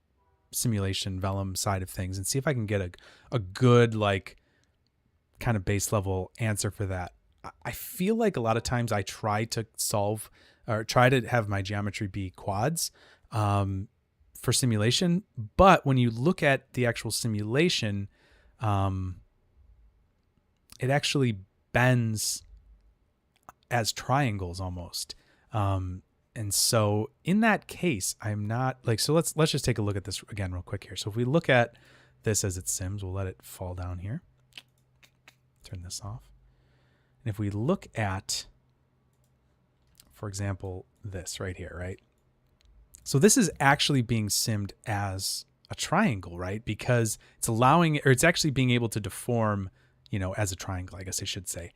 Speaker 1: simulation Vellum side of things and see if I can get a good kind of base level answer for that. I feel like a lot of times I try to solve or try to have my geometry be quads for simulation, but when you look at the actual simulation, it actually bends as triangles almost. And so in that case, I'm not like, so let's just take a look at this again real quick here. So if we look at this as it sims, we'll let it fall down here. Turn this off. And if we look at, for example, this right here, right? So this is actually being simmed as a triangle, right? Because it's allowing, or it's actually being able to deform, you know, as a triangle, I guess I should say.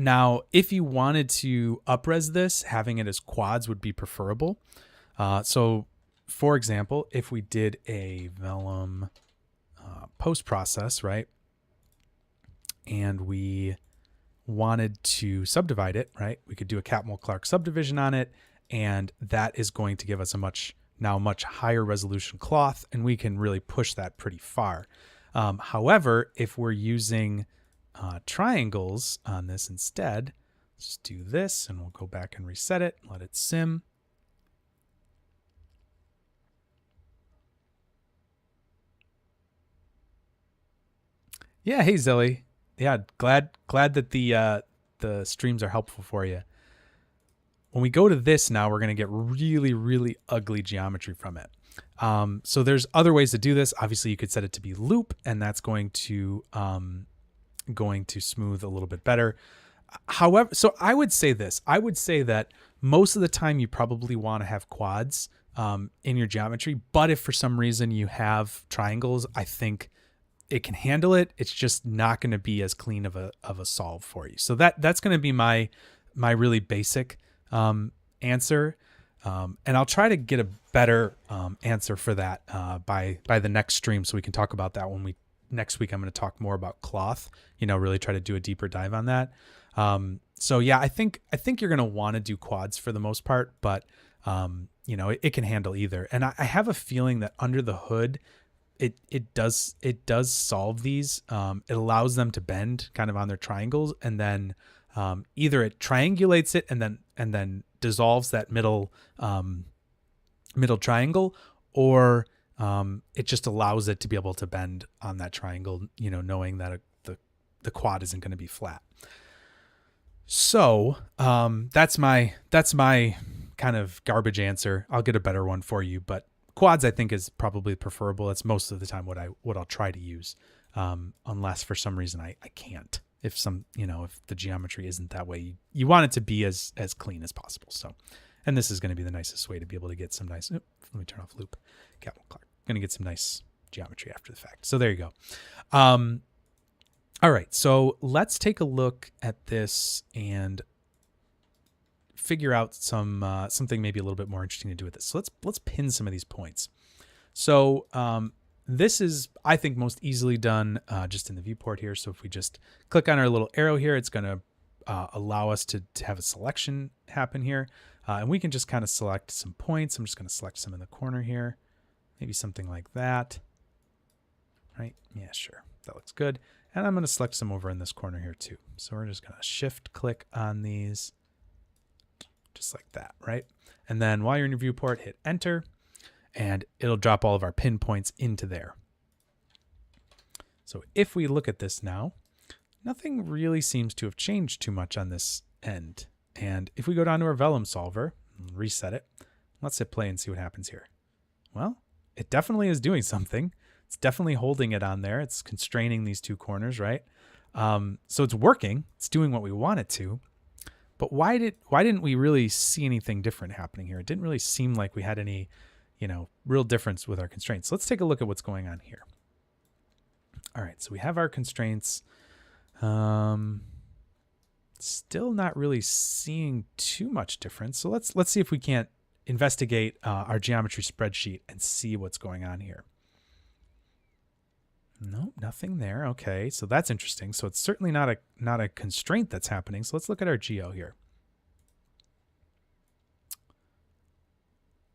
Speaker 1: Now, if you wanted to up-res this, having it as quads would be preferable. So, for example, if we did a Vellum post-process, right, and we wanted to subdivide it, right, we could do a Catmull-Clark subdivision on it, and that is going to give us a much higher resolution cloth, and we can really push that pretty far. However, if we're using triangles on this instead, let's do this, and we'll go back and reset it, let it sim. Yeah, hey Zilly. Yeah, glad that the streams are helpful for you. When we go to this now, we're going to get really, really ugly geometry from it. So there's other ways to do this. Obviously, you could set it to be loop, and that's going to smooth a little bit better. However, so I would say this. I would say that most of the time you probably want to have quads in your geometry, but if for some reason you have triangles, I think it can handle it. It's just not going to be as clean of a solve for you. So that's going to be my really basic answer. And I'll try to get a better answer for that by the next stream, so we can talk about that when next week I'm going to talk more about cloth, you know, really try to do a deeper dive on that. So yeah, I think you're going to want to do quads for the most part, but you know, it can handle either. And I have a feeling that under the hood, it does solve these. It allows them to bend kind of on their triangles, and then either it triangulates it and then dissolves that middle triangle, or it just allows it to be able to bend on that triangle, you know, knowing that the quad isn't going to be flat. So that's my kind of garbage answer. I'll get a better one for you, but quads I think is probably preferable. That's most of the time what I'll try to use, unless for some reason I can't. If the geometry isn't that way, you want it to be as clean as possible. So, and this is going to be the nicest way to be able to get some nice. Let me turn off loop. Catmull-Clark. Going to get some nice geometry after the fact. So there you go. All right. So let's take a look at this and figure out something maybe a little bit more interesting to do with this. So let's pin some of these points. So this is, I think, most easily done just in the viewport here. So if we just click on our little arrow here, it's going to allow us to have a selection happen here. And we can just kind of select some points. I'm just going to select some in the corner here. Maybe something like that. Right? Yeah, sure. That looks good. And I'm going to select some over in this corner here too. So we're just going to shift click on these just like that, right? And then while you're in your viewport, hit enter, and it'll drop all of our pinpoints into there. So if we look at this now, nothing really seems to have changed too much on this end. And if we go down to our Vellum solver, and reset it, let's hit play and see what happens here. Well, it definitely is doing something. It's definitely holding it on there. It's constraining these two corners, right? So it's working. It's doing what we want it to. But why didn't we really see anything different happening here? It didn't really seem like we had any, real difference with our constraints. So let's take a look at what's going on here. All right, so we have our constraints. Still not really seeing too much difference. So let's see if we can't investigate our geometry spreadsheet and see what's going on here. Nope, nothing there. Okay, so that's interesting. So it's certainly not a constraint that's happening. So let's look at our geo here.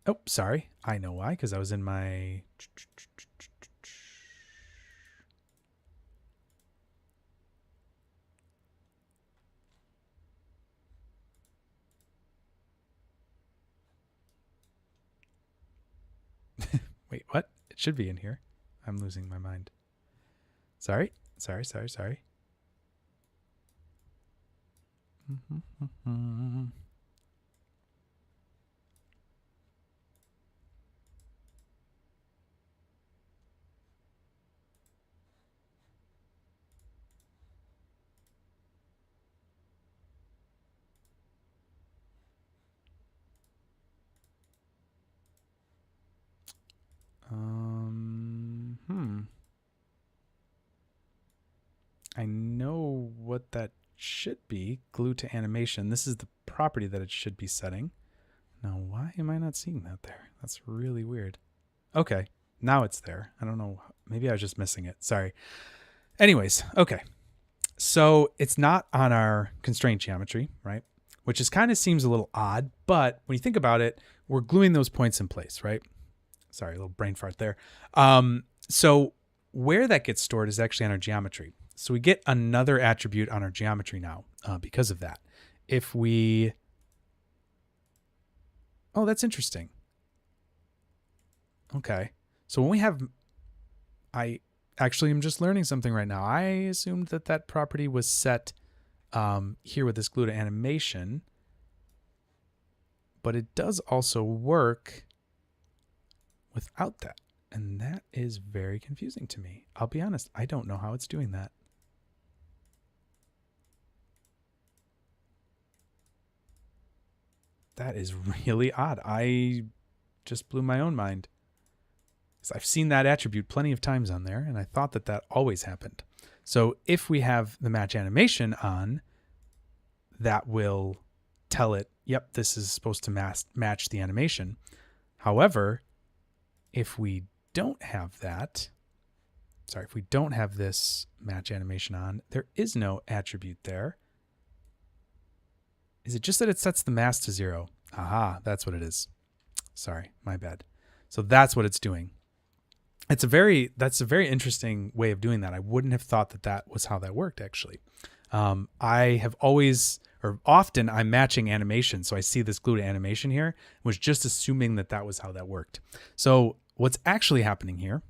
Speaker 1: Oh, sorry. I know why, because I was in my... Wait, what? It should be in here. I'm losing my mind. Sorry. I know what that should be. Glue to animation. This is the property that it should be setting. Now, why am I not seeing that there? That's really weird. Okay, now it's there. I don't know. Maybe I was just missing it. Sorry. Anyways, okay. So it's not on our constraint geometry, right? Which is kind of seems a little odd, but when you think about it, we're gluing those points in place, right? Sorry, a little brain fart there. So where that gets stored is actually on our geometry. So we get another attribute on our geometry now because of that. If we... Oh, that's interesting. Okay. So when we have... I actually am just learning something right now. I assumed that that property was set here with this glue to animation. But it does also work without that. And that is very confusing to me. I'll be honest. I don't know how it's doing that. That is really odd. I just blew my own mind. I've seen that attribute plenty of times on there, and I thought that that always happened. So if we have the match animation on, that will tell it, yep, this is supposed to match the animation. However, if we don't have that, if we don't have this match animation on, there is no attribute there. Is it just that it sets the mass to 0? Aha, that's what it is. Sorry, my bad. So that's what it's doing. That's a very interesting way of doing that. I wouldn't have thought that that was how that worked, actually. I have always, or often, I'm matching animation. So I see this glue to animation here, was just assuming that that was how that worked. So what's actually happening here,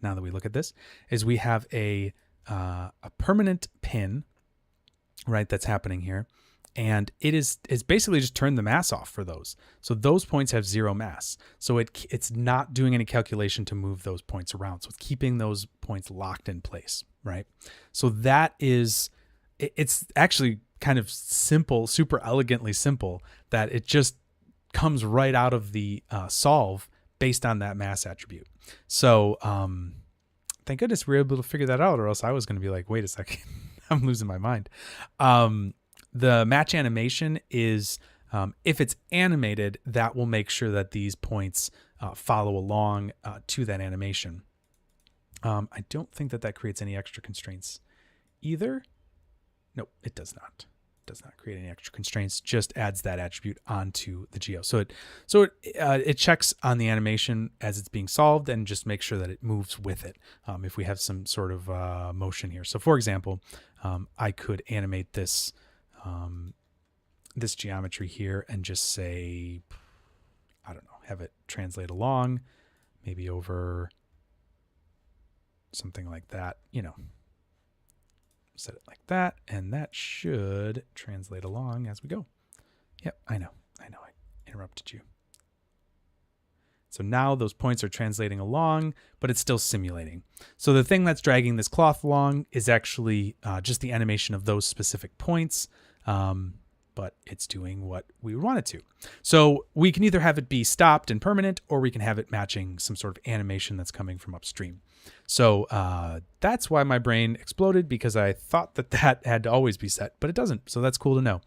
Speaker 1: now that we look at this, is we have a permanent pin, right, that's happening here. And it's basically just turned the mass off for those. So those points have 0 mass. So it's not doing any calculation to move those points around. So it's keeping those points locked in place, right? So that is, it's actually kind of simple, super elegantly simple, that it just comes right out of the solve based on that mass attribute. So thank goodness we were able to figure that out, or else I was going to be like, wait a second, I'm losing my mind. The match animation is, if it's animated, that will make sure that these points follow along to that animation. I don't think that that creates any extra constraints either. Nope, it does not. It does not create any extra constraints, just adds that attribute onto the geo. So it checks on the animation as it's being solved and just makes sure that it moves with it if we have some sort of motion here. So for example, I could animate this this geometry here and just say, I don't know, have it translate along, maybe over something like that, set it like that, and that should translate along as we go. Yep, I know, I interrupted you. So now those points are translating along, but it's still simulating. So the thing that's dragging this cloth along is actually just the animation of those specific points. But it's doing what we would want it to. So we can either have it be stopped and permanent, or we can have it matching some sort of animation that's coming from upstream. So that's why my brain exploded, because I thought that that had to always be set, but it doesn't. So that's cool to know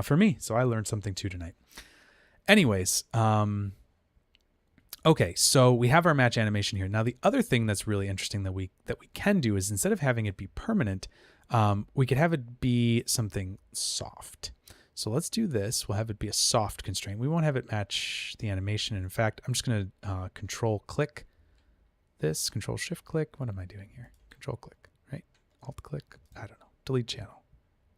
Speaker 1: for me. So I learned something too tonight. Anyways, okay, so we have our match animation here. Now the other thing that's really interesting that we can do is, instead of having it be permanent, we could have it be something soft. So let's do this. We'll have it be a soft constraint. We won't have it match the animation. And in fact, I'm just going to control click this, control shift click. What am I doing here? Control click, right? Alt click. I don't know. Delete channel.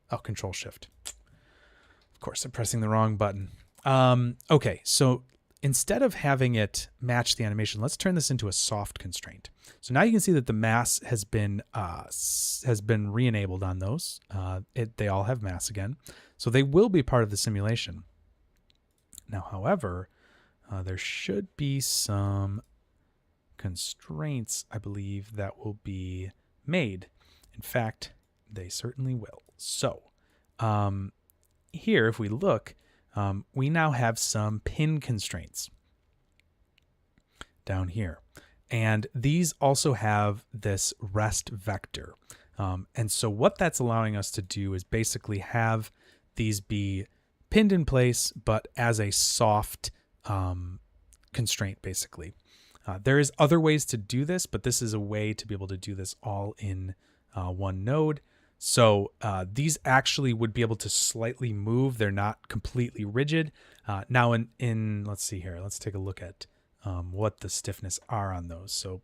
Speaker 1: Oh, control shift. Of course, I'm pressing the wrong button. Okay, so instead of having it match the animation, let's turn this into a soft constraint. So now you can see that the mass has been re-enabled on those. They all have mass again. So they will be part of the simulation. Now, however, there should be some constraints, I believe, that will be made. In fact, they certainly will. So here, if we look, we now have some pin constraints down here. And these also have this rest vector. And so what that's allowing us to do is basically have these be pinned in place, but as a soft constraint, basically. There is other ways to do this, but this is a way to be able to do this all in one node. So these actually would be able to slightly move. They're not completely rigid. Now let's see here. Let's take a look at what the stiffness are on those. So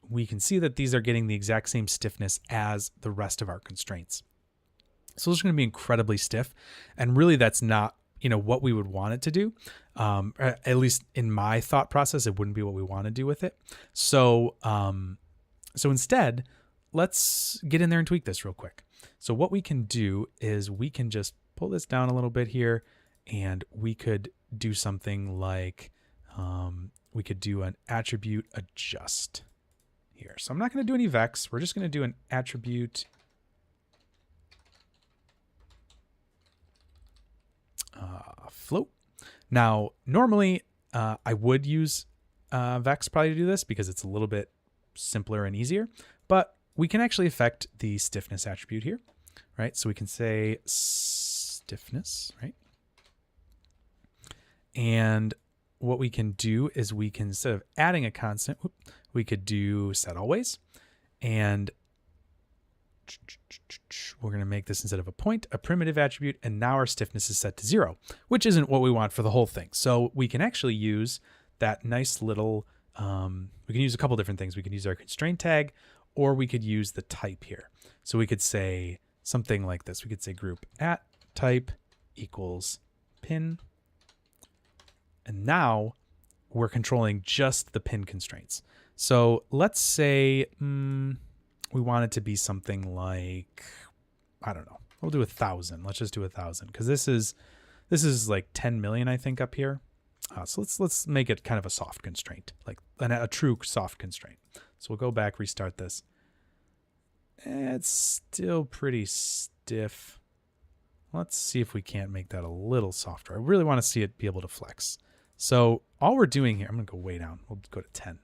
Speaker 1: we can see that these are getting the exact same stiffness as the rest of our constraints. So those are going to be incredibly stiff. And really that's not, what we would want it to do. At least in my thought process, it wouldn't be what we want to do with it. So, so instead, let's get in there and tweak this real quick. So what we can do is we can just pull this down a little bit here, and we could do something like, we could do an attribute adjust here. So I'm not going to do any vex. We're just going to do an attribute float. Now, normally I would use vex probably to do this because it's a little bit simpler and easier, but we can actually affect the stiffness attribute here, right? So we can say stiffness, right? And what we can do is we can, instead of adding a constant, we could do set always. And we're going to make this, instead of a point, a primitive attribute. And now our stiffness is set to 0, which isn't what we want for the whole thing. So we can actually use that nice little, we can use a couple different things. We could use our constraint tag, or we could use the type here. So we could say something like this. We could say group at type equals pin. And now we're controlling just the pin constraints. So let's say we want it to be something like, I don't know, we'll do 1,000. Let's just do 1,000 because this is like 10 million, I think, up here. So let's make it kind of a soft constraint, like a true soft constraint. So we'll go back, restart this. It's still pretty stiff. Let's see if we can't make that a little softer. I really want to see it be able to flex. So all we're doing here, I'm going to go way down. We'll go to 10.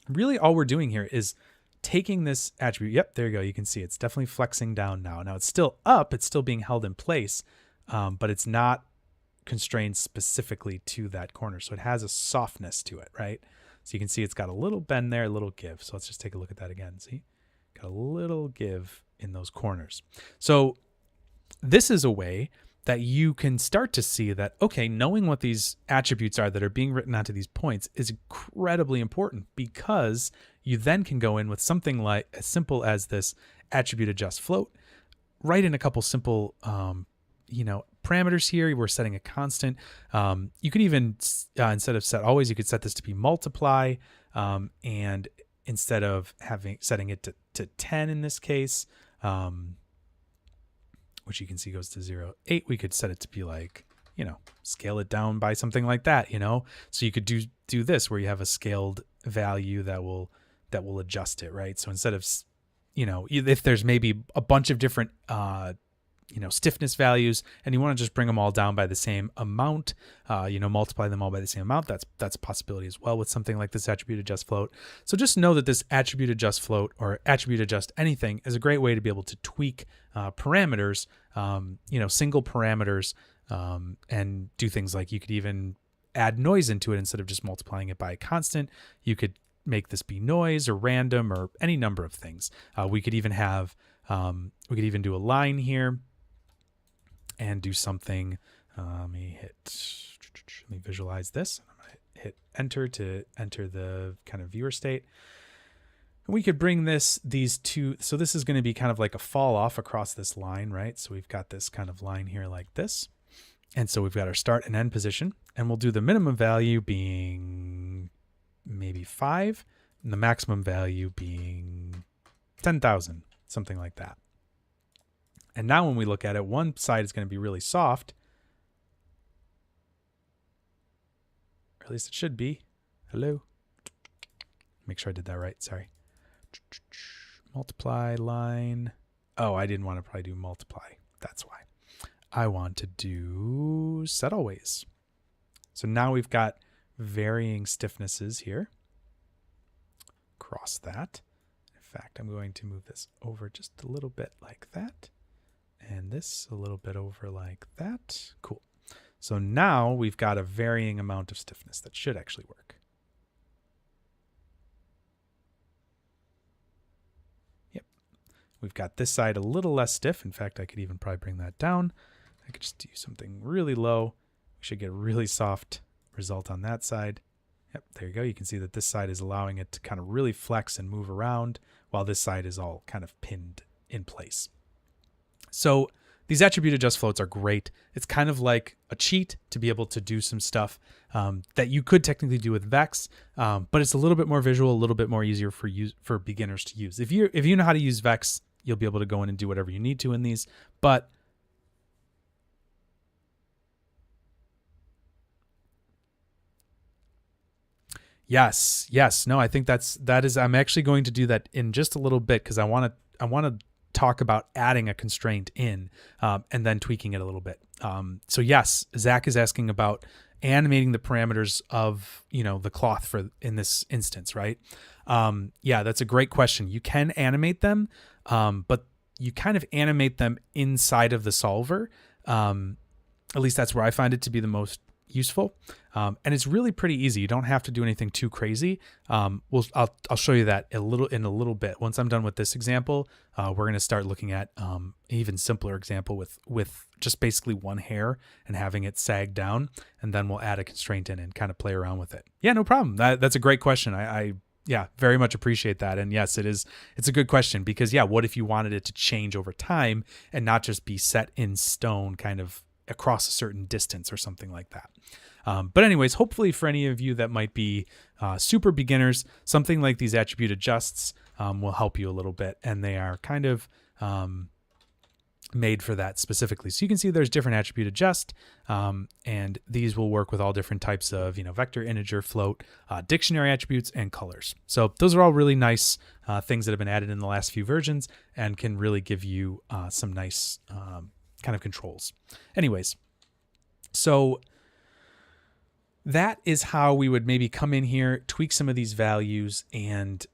Speaker 1: Really all we're doing here is taking this attribute. Yep, there you go. You can see it's definitely flexing down now. Now it's still up. It's still being held in place, but it's not constrained specifically to that corner. So it has a softness to it, right? So you can see it's got a little bend there, a little give. So let's just take a look at that again. See, got a little give in those corners. So this is a way that you can start to see that, okay, knowing what these attributes are that are being written onto these points is incredibly important, because you then can go in with something like as simple as this attribute adjust float, write in a couple simple, parameters here. We're setting a constant. You could even, instead of set always, you could set this to be multiply. And instead of setting it to 10 in this case, which you can see goes to 0.8, we could set it to be like, scale it down by something like that, So you could do this where you have a scaled value that will adjust it, right? So instead of, if there's maybe a bunch of different, stiffness values and you want to just bring them all down by the same amount, multiply them all by the same amount, that's a possibility as well with something like this attribute adjust float. So just know that this attribute adjust float or attribute adjust anything is a great way to be able to tweak parameters, single parameters, and do things like you could even add noise into it. Instead of just multiplying it by a constant, you could make this be noise or random or any number of things. We could even do a line here and do something. Let me visualize this. I'm going to hit enter to enter the kind of viewer state. And we could bring these two. So this is going to be kind of like a fall off across this line, right? So we've got this kind of line here like this. And so we've got our start and end position, and we'll do the minimum value being maybe 5 and the maximum value being 10,000, something like that. And now when we look at it, one side is going to be really soft. Or at least it should be. Hello. Make sure I did that right. Sorry. Multiply line. Oh, I didn't want to probably do multiply. That's why. I want to do set always. So now we've got varying stiffnesses here. across that. In fact, I'm going to move this over just a little bit like that. And this a little bit over like that. Cool. So now we've got a varying amount of stiffness that should actually work. Yep. We've got this side a little less stiff. In fact, I could even probably bring that down. I could just do something really low. We should get a really soft result on that side. Yep, there you go. You can see that this side is allowing it to kind of really flex and move around while this side is all kind of pinned in place. So these attribute adjust floats are great. It's kind of like a cheat to be able to do some stuff that you could technically do with Vex, but it's a little bit more visual, a little bit more easier for beginners to use. If you know how to use Vex, you'll be able to go in and do whatever you need to in these. But yes, no, I think that is. I'm actually going to do that in just a little bit because I want to talk about adding a constraint in and then tweaking it a little bit. So yes, Zach is asking about animating the parameters of, the cloth for in this instance, right? Yeah, that's a great question. You can animate them, but you kind of animate them inside of the solver. At least that's where I find it to be the most useful. And it's really pretty easy. You don't have to do anything too crazy. I'll show you that in a little bit. Once I'm done with this example, we're going to start looking at an even simpler example with just basically one hair and having it sag down, and then we'll add a constraint in and kind of play around with it. Yeah, no problem. That's a great question. I very much appreciate that. And yes, it's a good question because what if you wanted it to change over time and not just be set in stone kind of across a certain distance or something like that. But anyways, hopefully for any of you that might be super beginners, something like these attribute adjusts will help you a little bit. And they are kind of made for that specifically. So you can see there's different attribute adjust, and these will work with all different types of, vector, integer, float, dictionary attributes, and colors. So those are all really nice things that have been added in the last few versions and can really give you some nice kind of controls. Anyways, so that is how we would maybe come in here, tweak some of these values, and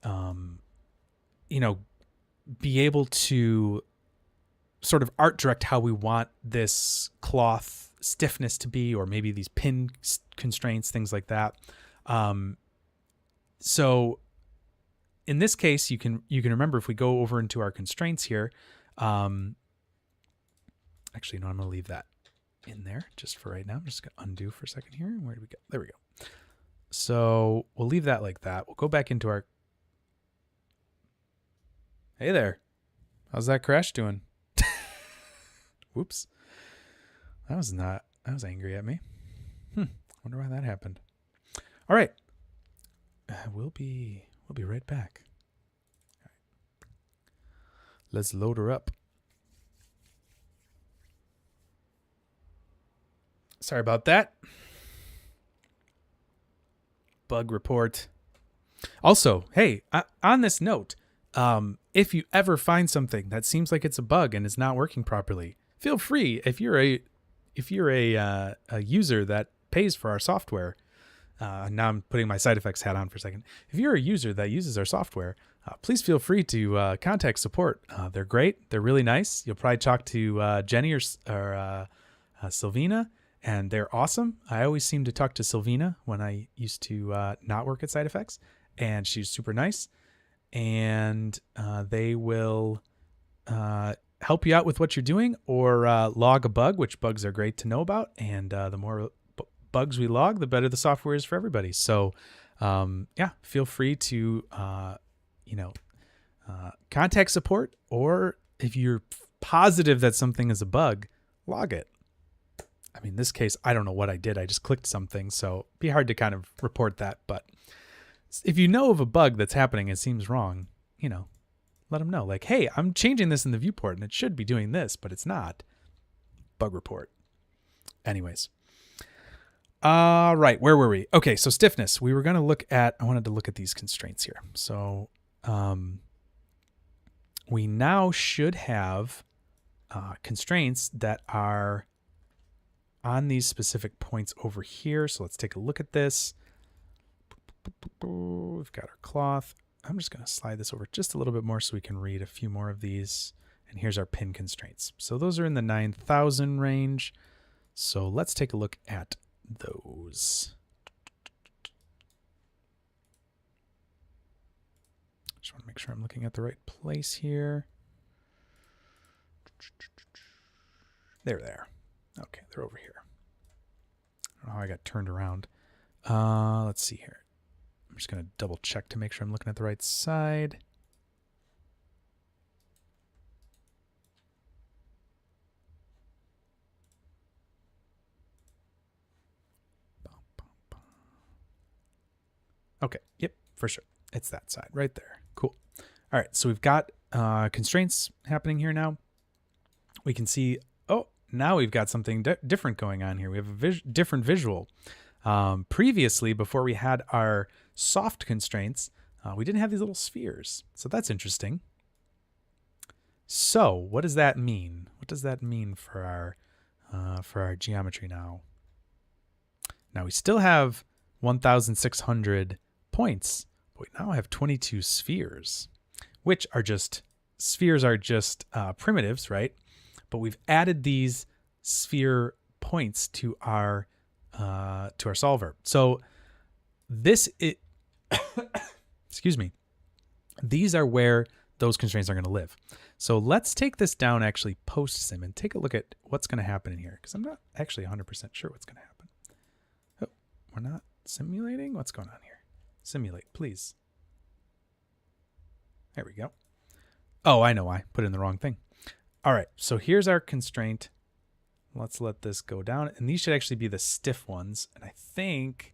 Speaker 1: be able to sort of art direct how we want this cloth stiffness to be, or maybe these pin constraints, things like that. So in this case, you can remember if we go over into our constraints here. Actually, no, I'm going to leave that in there just for right now. I'm just going to undo for a second here. Where did we go? There we go. So we'll leave that like that. We'll go back into our... Hey there. How's that crash doing? Whoops. That was angry at me. Wonder why that happened. All right. We'll be right back. All right. Let's load her up. Sorry about that. Bug report. Also, hey, on this note, if you ever find something that seems like it's a bug and is not working properly, feel free. If you're a user that pays for our software, now I'm putting my side effects hat on for a second. If you're a user that uses our software, please feel free to contact support. They're great. They're really nice. You'll probably talk to Jenny or Sylvina, and they're awesome. I always seem to talk to Sylvina when I used to not work at Side Effects, and she's super nice. And they will help you out with what you're doing, or log a bug, which bugs are great to know about. And the more bugs we log, the better the software is for everybody. So feel free to contact support, or if you're positive that something is a bug, log it. I mean, in this case, I don't know what I did. I just clicked something, so it'd be hard to kind of report that. But if you know of a bug that's happening, it seems wrong, let them know. Like, hey, I'm changing this in the viewport and it should be doing this, but it's not. Bug report. Anyways. Right. Where were we? Okay. So stiffness, I wanted to look at these constraints here. So, we now should have, constraints that are on these specific points over here. So let's take a look at this. We've got our cloth. I'm just going to slide this over just a little bit more so we can read a few more of these. And here's our pin constraints. So those are in the 9,000 range. So let's take a look at those. Just want to make sure I'm looking at the right place here. They're there. Okay, they're over here. I don't know how I got turned around. Let's see here. I'm just going to double check to make sure I'm looking at the right side. Okay, yep, for sure. It's that side right there. Cool. All right, so we've got constraints happening here now. We can see, oh, now we've got something different going on here. We have a different visual. Previously, before we had our soft constraints, we didn't have these little spheres. So that's interesting. So what does that mean? What does that mean for our geometry now? Now we still have 1,600 points, but we now have 22 spheres, which are just, spheres are just primitives, right? But we've added these sphere points to our solver. So this excuse me, these are where those constraints are going to live. So let's take this down actually post sim and take a look at what's going to happen in here, because I'm not actually 100% sure what's going to happen. Oh, we're not simulating? What's going on here? Simulate, please. There we go. Oh, I know why. Put in the wrong thing. All right, so here's our constraint. Let's let this go down. And these should actually be the stiff ones. And I think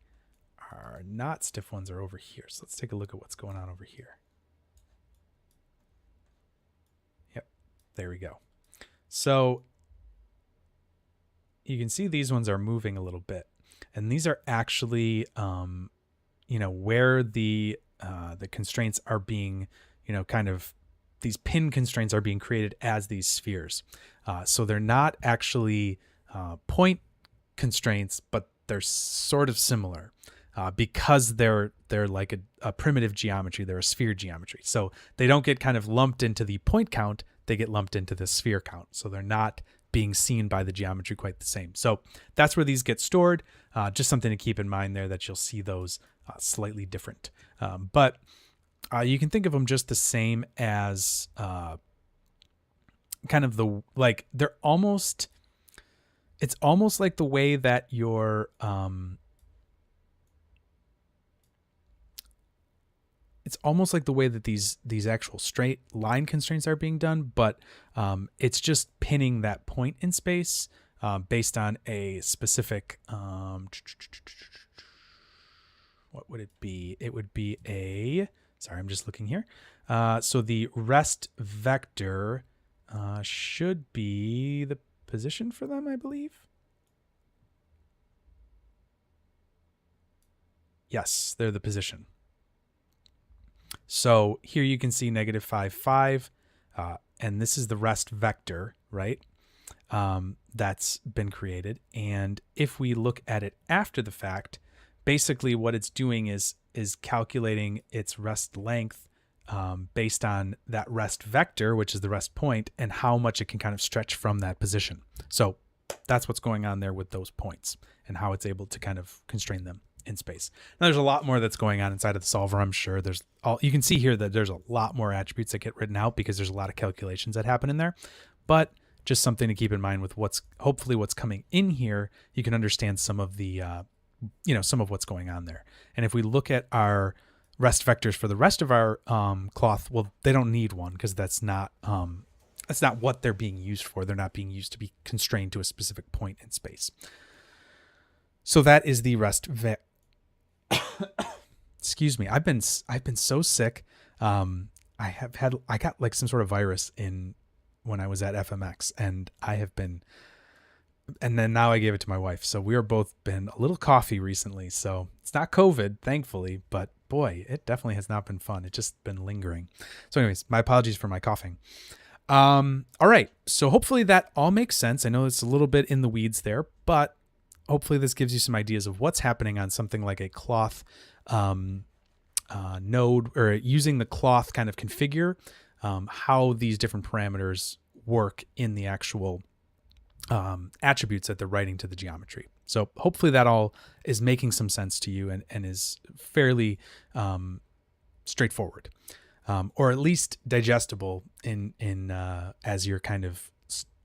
Speaker 1: our not stiff ones are over here. So let's take a look at what's going on over here. Yep, there we go. So you can see these ones are moving a little bit. And these are actually, where the constraints are being, kind of, these pin constraints are being created as these spheres. So they're not actually point constraints, but they're sort of similar because they're like a primitive geometry. They're a sphere geometry. So they don't get kind of lumped into the point count. They get lumped into the sphere count. So they're not being seen by the geometry quite the same. So that's where these get stored. Just something to keep in mind there, that you'll see those slightly different. But you can think of them just the same as kind of they're almost, it's almost like the way that your, it's almost like the way that these actual straight line constraints are being done, but it's just pinning that point in space based on a specific, what would it be? It would be a, sorry, I'm just looking here. So the rest vector should be the position for them, I believe. Yes, they're the position. So here you can see -5, 5, and this is the rest vector, right? That's been created. And if we look at it after the fact, basically what it's doing is calculating its rest length based on that rest vector, which is the rest point, and how much it can kind of stretch from that position. So that's what's going on there with those points and how it's able to kind of constrain them in space. Now there's a lot more that's going on inside of the solver. I'm sure you can see here that there's a lot more attributes that get written out because there's a lot of calculations that happen in there, but just something to keep in mind with hopefully what's coming in here. You can understand some of the, some of what's going on there. And if we look at our rest vectors for the rest of our cloth, well, they don't need one because that's not what they're being used for. They're not being used to be constrained to a specific point in space. So that is the rest excuse me. I've been so sick. I got like some sort of virus when I was at FMX, and and then now I gave it to my wife. So we are both been a little coffee recently. So it's not COVID, thankfully, but boy, it definitely has not been fun. It's just been lingering. So anyways, my apologies for my coughing. All right. So hopefully that all makes sense. I know it's a little bit in the weeds there, but hopefully this gives you some ideas of what's happening on something like a cloth node, or using the cloth kind of configure how these different parameters work in the actual attributes that they're writing to the geometry. So hopefully that all is making some sense to you and is fairly straightforward, or at least digestible in as you're kind of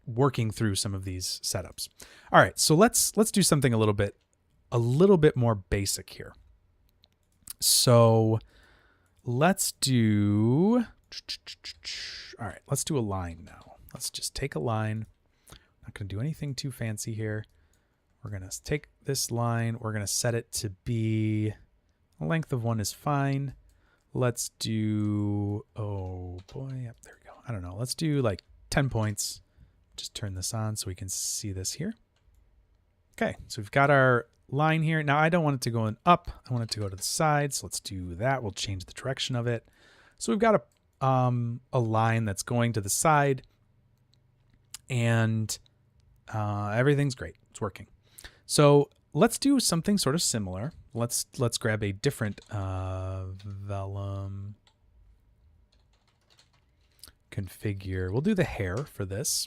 Speaker 1: working through some of these setups. All right, so let's do something a little bit more basic here. So let's do, all right, let's do a line now. Let's just take a line. Not going to do anything too fancy here. We're going to take this line. We're going to set it to be, a length of 1 is fine. Let's do, oh boy, yep, there we go. I don't know. Let's do like 10 points. Just turn this on so we can see this here. Okay, so we've got our line here. Now I don't want it to go in up. I want it to go to the side. So let's do that. We'll change the direction of it. So we've got a line that's going to the side, and everything's great. It's working. So let's do something sort of similar. Let's grab a different Vellum configure. We'll do the hair for this.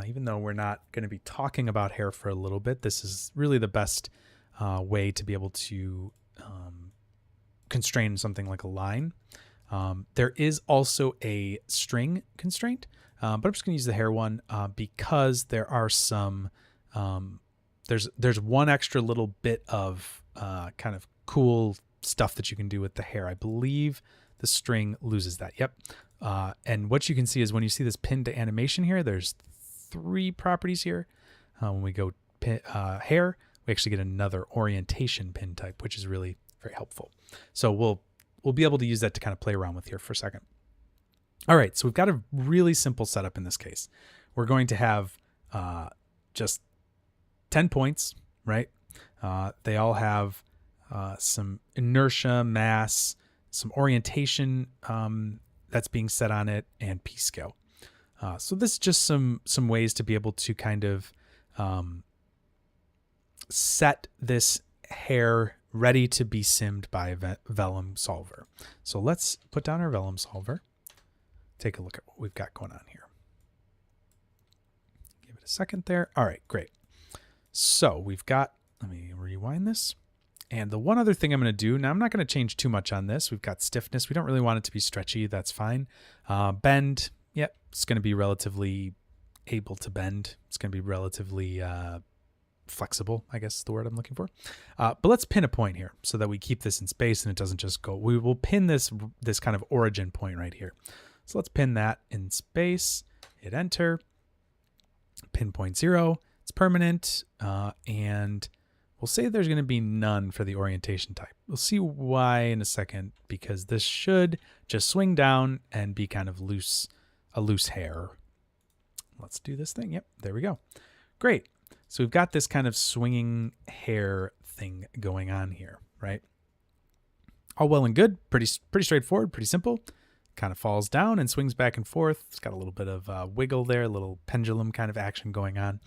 Speaker 1: Even though we're not going to be talking about hair for a little bit, this is really the best way to be able to constrain something like a line. There is also a string constraint, but I'm just going to use the hair one because there are some, there's one extra little bit of kind of cool stuff that you can do with the hair. I believe the string loses that. Yep. And what you can see is when you see this pin to animation here, there's 3 properties here. When we go hair, we actually get another orientation pin type, which is really very helpful. So we'll be able to use that to kind of play around with here for a second. All right, so we've got a really simple setup in this case. We're going to have just 10 points, right? They all have some inertia, mass, some orientation that's being set on it, and p-scale. So this is just some ways to be able to kind of set this hair ready to be simmed by Vellum Solver. So let's put down our Vellum Solver. Take a look at what we've got going on here. Give it a second there. All right, great. So we've got, let me rewind this. And the one other thing I'm going to do, now I'm not going to change too much on this. We've got stiffness. We don't really want it to be stretchy. That's fine. Bend, yep, it's going to be relatively able to bend. It's going to be relatively flexible, I guess is the word I'm looking for. But let's pin a point here so that we keep this in space and it doesn't just go. We will pin this kind of origin point right here. So let's pin that in space, hit enter, pin point 0. It's permanent, and we'll say there's going to be none for the orientation type. We'll see why in a second, because this should just swing down and be kind of loose, a loose hair. Let's do this thing. Yep, there we go. Great. So we've got this kind of swinging hair thing going on here, right? All well and good. Pretty straightforward, pretty simple. Kind of falls down and swings back and forth. It's got a little bit of wiggle there, a little pendulum kind of action going on.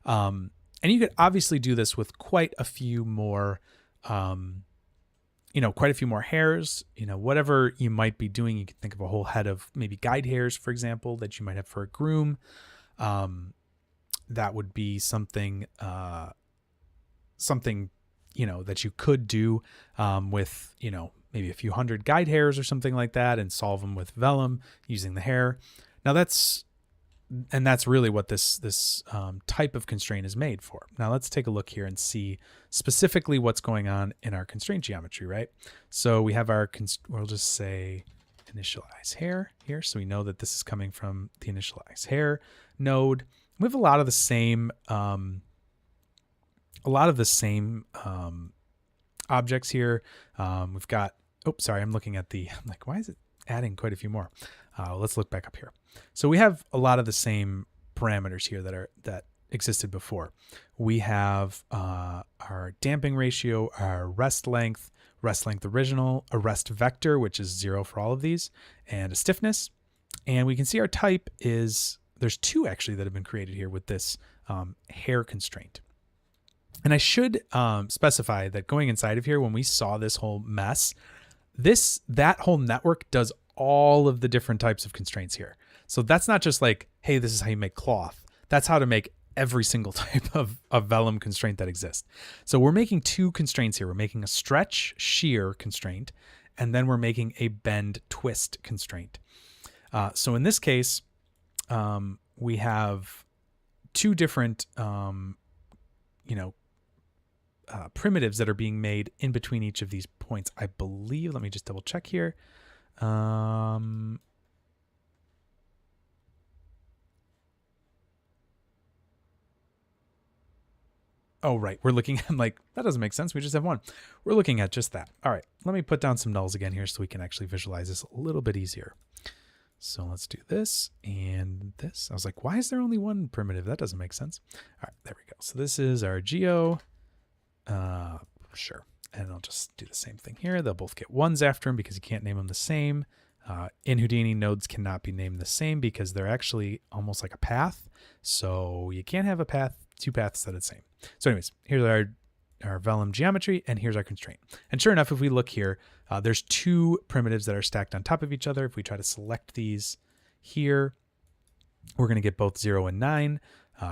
Speaker 1: And you could obviously do this with quite a few more, quite a few more hairs, whatever you might be doing. You could think of a whole head of maybe guide hairs, for example, that you might have for a groom. That would be something, that you could do with, maybe a few hundred guide hairs or something like that and solve them with Vellum using the hair. Now that's really what this type of constraint is made for. Now let's take a look here and see specifically what's going on in our constraint geometry, right? So we have our, we'll just say initialize hair here. So we know that this is coming from the initialize hair node. We have a lot of the same objects here. We've got, I'm looking at I'm like, why is it adding quite a few more? Let's look back up here. So we have a lot of the same parameters here that existed before. We have our damping ratio, our rest length original, a rest vector, which is 0 for all of these, and a stiffness. And we can see our type is, there's 2 actually that have been created here with this hair constraint. And I should specify that going inside of here, when we saw this whole mess, that whole network does all of the different types of constraints here. So that's not just like, hey, this is how you make cloth. That's how to make every single type of vellum constraint that exists. So we're making two constraints here. We're making a stretch shear constraint, and then we're making a bend twist constraint. So in this case, we have two different, primitives that are being made in between each of these points, I believe. Let me just double check here. Oh, right. We're looking at, like, that doesn't make sense. We just have one. We're looking at just that. All right. Let me put down some nulls again here so we can actually visualize this a little bit easier. So let's do this and this. I was like, why is there only one primitive? That doesn't make sense. All right, there we go. So this is our Geo. Sure. And I'll just do the same thing here. They'll both get ones after them because you can't name them the same. In Houdini, nodes cannot be named the same because they're actually almost like a path. So you can't have a path, two paths that are the same. So anyways, here's our vellum geometry, and here's our constraint. And sure enough, if we look here, there's two primitives that are stacked on top of each other. If we try to select these here, we're going to get both 0 and 9.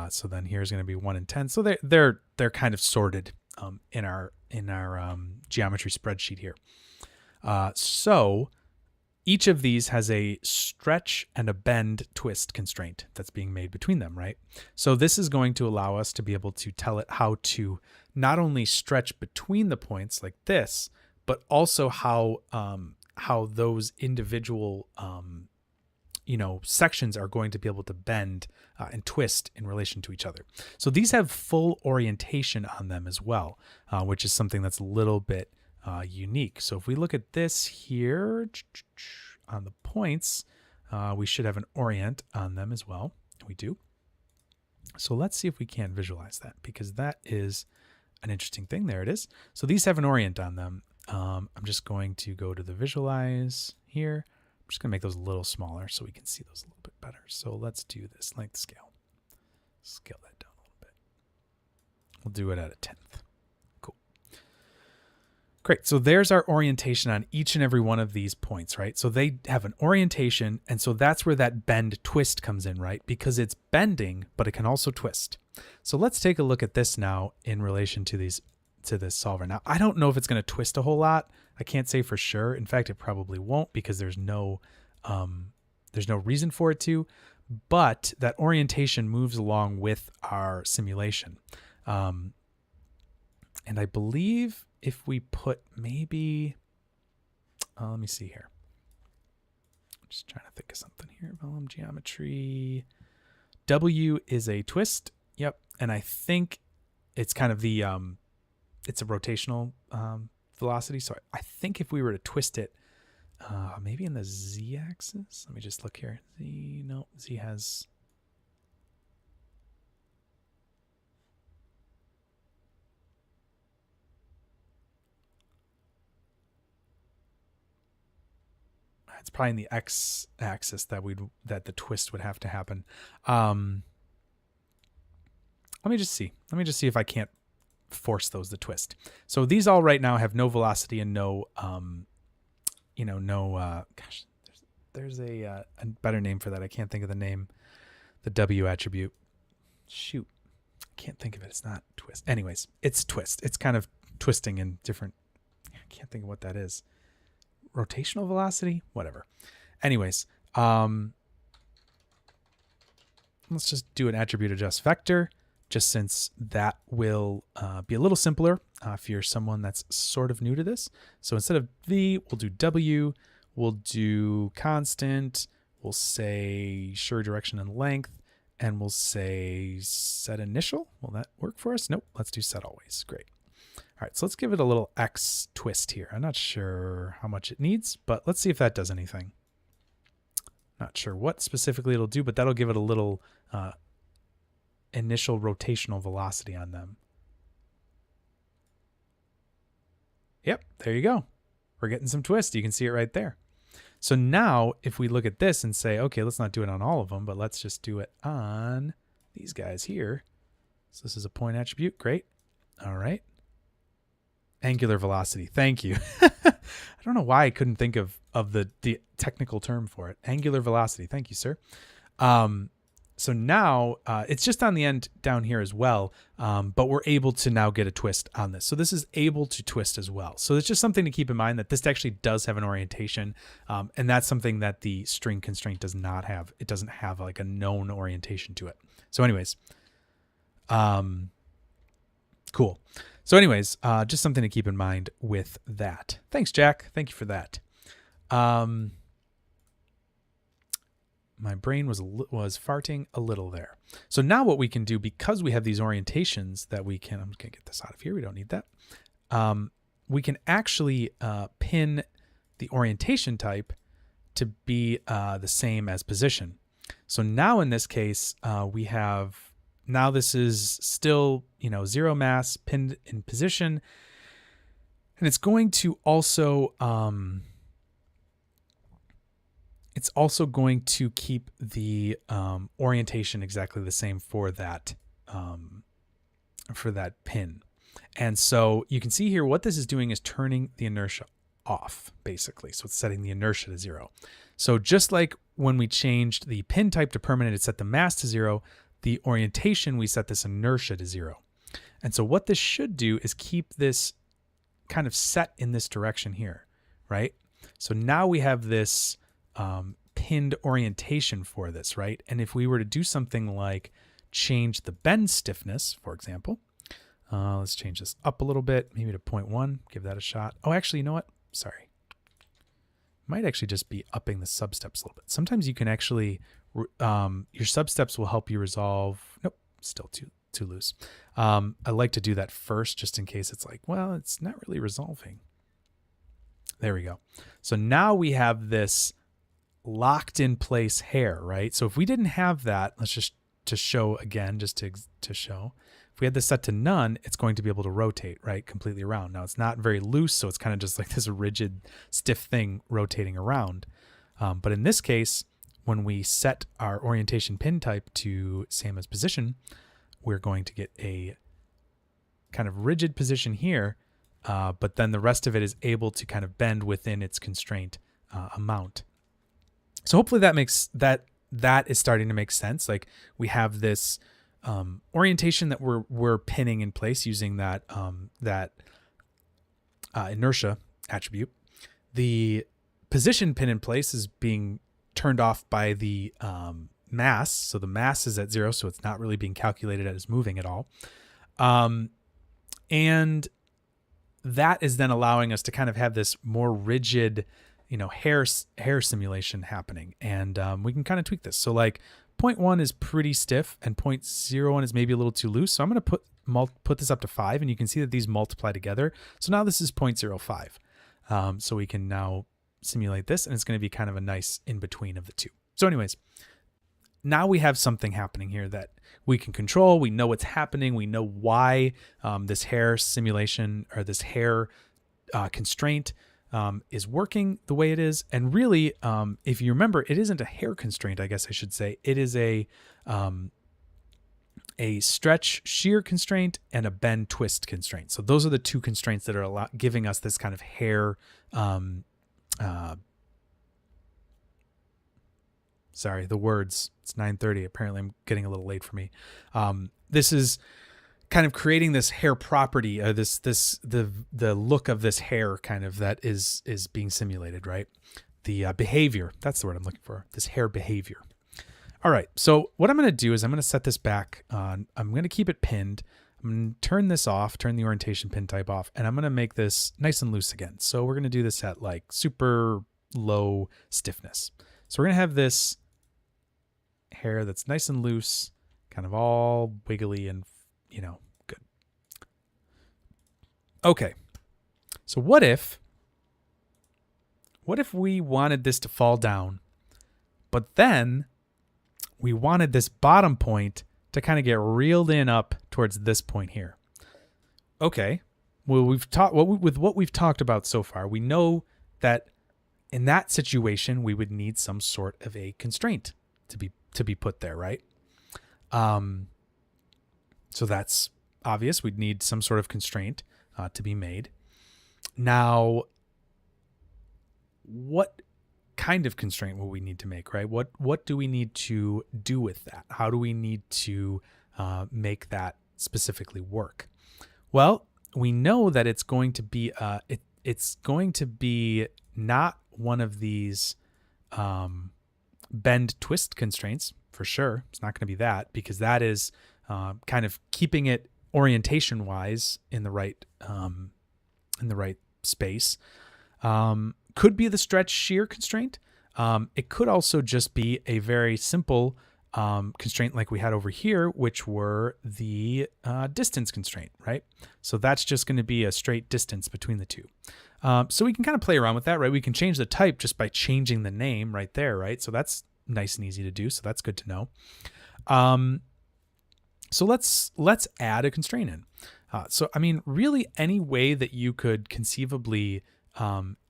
Speaker 1: So then here's going to be 1 and 10. So they're kind of sorted in our geometry spreadsheet here. So each of these has a stretch and a bend twist constraint that's being made between them, right? So this is going to allow us to be able to tell it how to not only stretch between the points like this, but also how those individual sections are going to be able to bend and twist in relation to each other. So these have full orientation on them as well, which is something that's a little bit unique. So if we look at this here on the points, we should have an orient on them as well. We do. So let's see if we can visualize that, because that is an interesting thing. There it is. So these have an orient on them. I'm just going to go to the visualize here. I'm just going to make those a little smaller so we can see those a little bit better. So let's do this length scale. Scale that down a little bit. We'll do it at a 10th. Cool. Great. So there's our orientation on each and every one of these points, right? So they have an orientation, and so that's where that bend twist comes in, right? Because it's bending, but it can also twist. So let's take a look at this now in relation to this solver. Now, I don't know if it's going to twist a whole lot. I can't say for sure. In fact, it probably won't, because there's no reason for it to, but that orientation moves along with our simulation. And I believe if we put maybe, let me see here. I'm just trying to think of something here. Vellum geometry. W is a twist. Yep. And I think it's kind of the, it's a rotational velocity. So I think if we were to twist it, maybe in the z-axis. Let me just look here. Z has. It's probably in the x-axis that the twist would have to happen. Let me just see. Let me just see if I can't force those to twist. So these all right now have no velocity and no, gosh, there's a better name for that. I can't think of the name, the W attribute. Shoot. I can't think of it. It's not twist. Anyways, it's twist. It's kind of twisting in different, I can't think of what that is. Rotational velocity, whatever. Anyways, let's just do an attribute adjust vector, just since that will be a little simpler if you're someone that's sort of new to this. So instead of V, we'll do W, we'll do constant, we'll say sure direction and length, and we'll say set initial. Will that work for us? Nope, let's do set always. Great. All right, so let's give it a little X twist here. I'm not sure how much it needs, but let's see if that does anything. Not sure what specifically it'll do, but that'll give it a little initial rotational velocity on them. Yep, there you go. We're getting some twist. You can see it right there. So now if we look at this and say, okay, let's not do it on all of them, but let's just do it on these guys here. So this is a point attribute. Great. All right. Angular velocity. Thank you. I don't know why I couldn't think of the technical term for it. Angular velocity. Thank you, sir. So now it's just on the end down here as well, but we're able to now get a twist on this. So this is able to twist as well. So it's just something to keep in mind that this actually does have an orientation, and that's something that the string constraint does not have. It doesn't have like a known orientation to it. So anyways, cool. So anyways, just something to keep in mind with that. Thanks, Jack. Thank you for that. My brain was farting a little there. So now what we can do, because we have these orientations that we can, I'm just going to get this out of here. We don't need that. We can actually pin the orientation type to be the same as position. So now in this case, we have, now this is still, 0 mass pinned in position. And it's going to also, keep the orientation exactly the same for that pin. And so you can see here what this is doing is turning the inertia off, basically. So it's setting the inertia to 0. So just like when we changed the pin type to permanent, it set the mass to 0. The orientation, we set this inertia to 0. And so what this should do is keep this kind of set in this direction here, right? So now we have this pinned orientation for this, right? And if we were to do something like change the bend stiffness, for example, let's change this up a little bit, maybe to 0.1, give that a shot. Oh, actually, you know what? Sorry. Might actually just be upping the substeps a little bit. Sometimes you can actually, your substeps will help you resolve. Nope, still too loose. I like to do that first just in case it's like, well, it's not really resolving. There we go. So now we have this locked in place hair, right? So if we didn't have that, let's just to show again, just to show, if we had this set to none, it's going to be able to rotate, right? Completely around. Now it's not very loose, so it's kind of just like this rigid, stiff thing rotating around. But in this case, when we set our orientation pin type to same as position, we're going to get a kind of rigid position here, but then the rest of it is able to kind of bend within its constraint amount. So hopefully that makes that is starting to make sense. Like we have this orientation that we're pinning in place using that inertia attribute. The position pin in place is being turned off by the mass. So the mass is at 0, so it's not really being calculated as moving at all. And that is then allowing us to kind of have this more rigid, hair simulation happening. And we can kind of tweak this. So like 0.1 is pretty stiff and 0.01 is maybe a little too loose. So I'm going to put this up to 5, and you can see that these multiply together. So now this is 0.05. So we can now simulate this, and it's going to be kind of a nice in between of the two. So anyways, now we have something happening here that we can control. We know what's happening. We know why this hair simulation or this hair constraint is working the way it is. And really, if you remember, it isn't a hair constraint, I guess I should say. It is a stretch shear constraint and a bend twist constraint. So those are the two constraints that are giving us this kind of hair. Sorry, the words. It's 9:30. Apparently, I'm getting a little late for me. This is kind of creating this hair property, the look of this hair kind of that is being simulated, right? The behavior, that's the word I'm looking for, this hair behavior. All right, so what I'm going to do is I'm going to set this back on, I'm going to keep it pinned. I'm going to turn this off, turn the orientation pin type off, and I'm going to make this nice and loose again. So we're going to do this at like super low stiffness. So we're going to have this hair that's nice and loose, kind of all wiggly and good. Okay. So what if we wanted this to fall down, but then we wanted this bottom point to kind of get reeled in up towards this point here? Okay. Well, with what we've talked about so far, we know that in that situation, we would need some sort of a constraint to be put there, right? So that's obvious. We'd need some sort of constraint to be made. Now, what kind of constraint will we need to make, right? What do we need to do with that? How do we need to make that specifically work? Well, we know that it's going to be it's going to be not one of these bend twist constraints for sure. It's not going to be that, because that is kind of keeping it orientation wise in the right space. Could be the stretch shear constraint. It could also just be a very simple constraint like we had over here, which were the distance constraint, right? So that's just going to be a straight distance between the two. So we can kind of play around with that, right? We can change the type just by changing the name right there, right? So that's nice and easy to do. So that's good to know. So let's add a constraint in. So, I mean, really any way that you could conceivably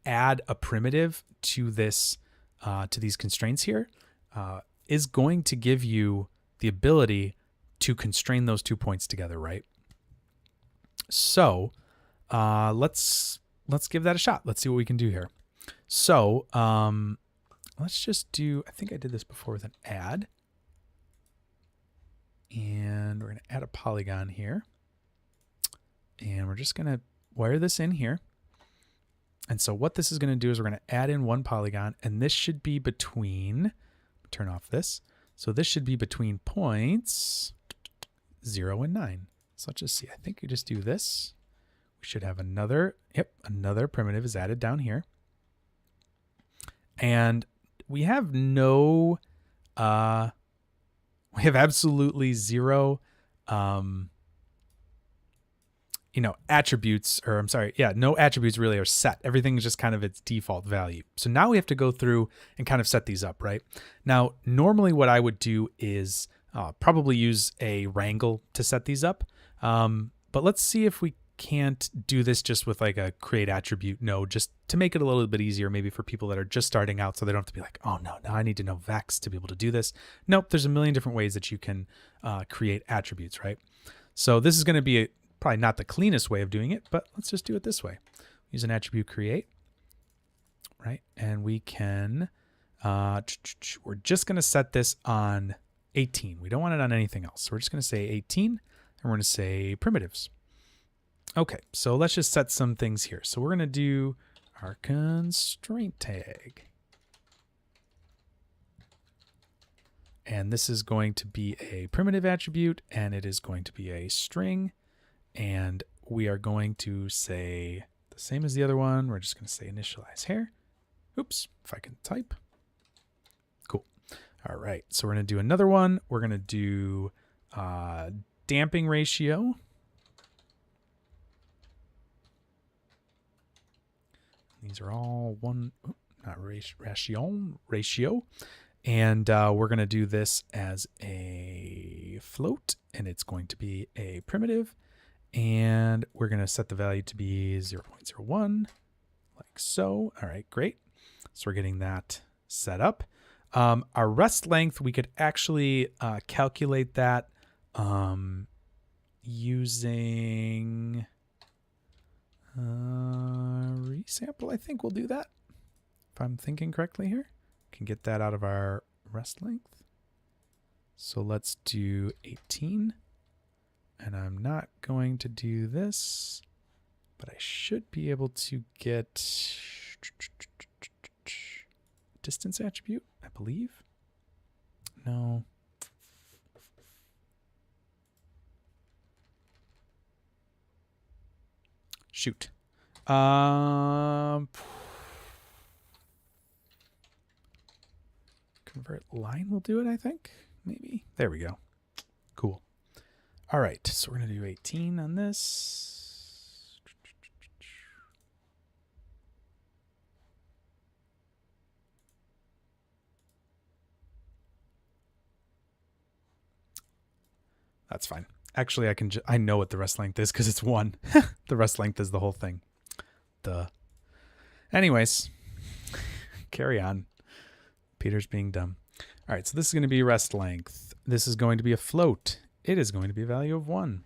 Speaker 1: add a primitive to this, to these constraints here, is going to give you the ability to constrain those 2 points together, right? So let's give that a shot. Let's see what we can do here. So let's just do, I think I did this before with an add. And we're going to add a polygon here. And we're just going to wire this in here. And so what this is going to do is we're going to add in one polygon, and this should be between, turn off this. So this should be between points 0 and 9. So let's just see. I think we just do this. We should have another primitive is added down here. And we have no, we have absolutely zero, attributes, or I'm sorry, no attributes really are set. Everything is just kind of its default value. So now we have to go through and kind of set these up, right? Now, normally what I would do is probably use a wrangle to set these up. But let's see if we can't do this just with like a create attribute node, just to make it a little bit easier, maybe for people that are just starting out, so they don't have to be like, oh no, now I need to know Vex to be able to do this. Nope, there's a million different ways that you can create attributes, right? So this is going to be probably not the cleanest way of doing it, but let's just do it this way. Use an attribute create, right? And we can, we're just going to set this on 18. We don't want it on anything else. So we're just going to say 18, and we're going to say primitives. Okay, so let's just set some things here. So we're going to do our constraint tag. And this is going to be a primitive attribute, and it is going to be a string. And we are going to say the same as the other one. We're just going to say initialize here. Oops, if I can type. Cool. All right, so we're going to do another one. We're going to do damping ratio. These are all one, not ratio. And we're going to do this as a float, and it's going to be a primitive. And we're going to set the value to be 0.01, like so. All right, great. So we're getting that set up. Our rest length, we could actually calculate that using resample. I think we'll do that, if I'm thinking correctly here. Can get that out of our rest length. So let's do 18. And I'm not going to do this, but I should be able to get distance attribute, I believe. No. Shoot. Convert line will do it, I think. Maybe. There we go. Cool. All right, so we're going to do 18 on this. That's fine. Actually, I know what the rest length is because it's 1. The rest length is the whole thing. Duh. Anyways, carry on. Peter's being dumb. All right, so this is going to be rest length. This is going to be a float. It is going to be a value of 1.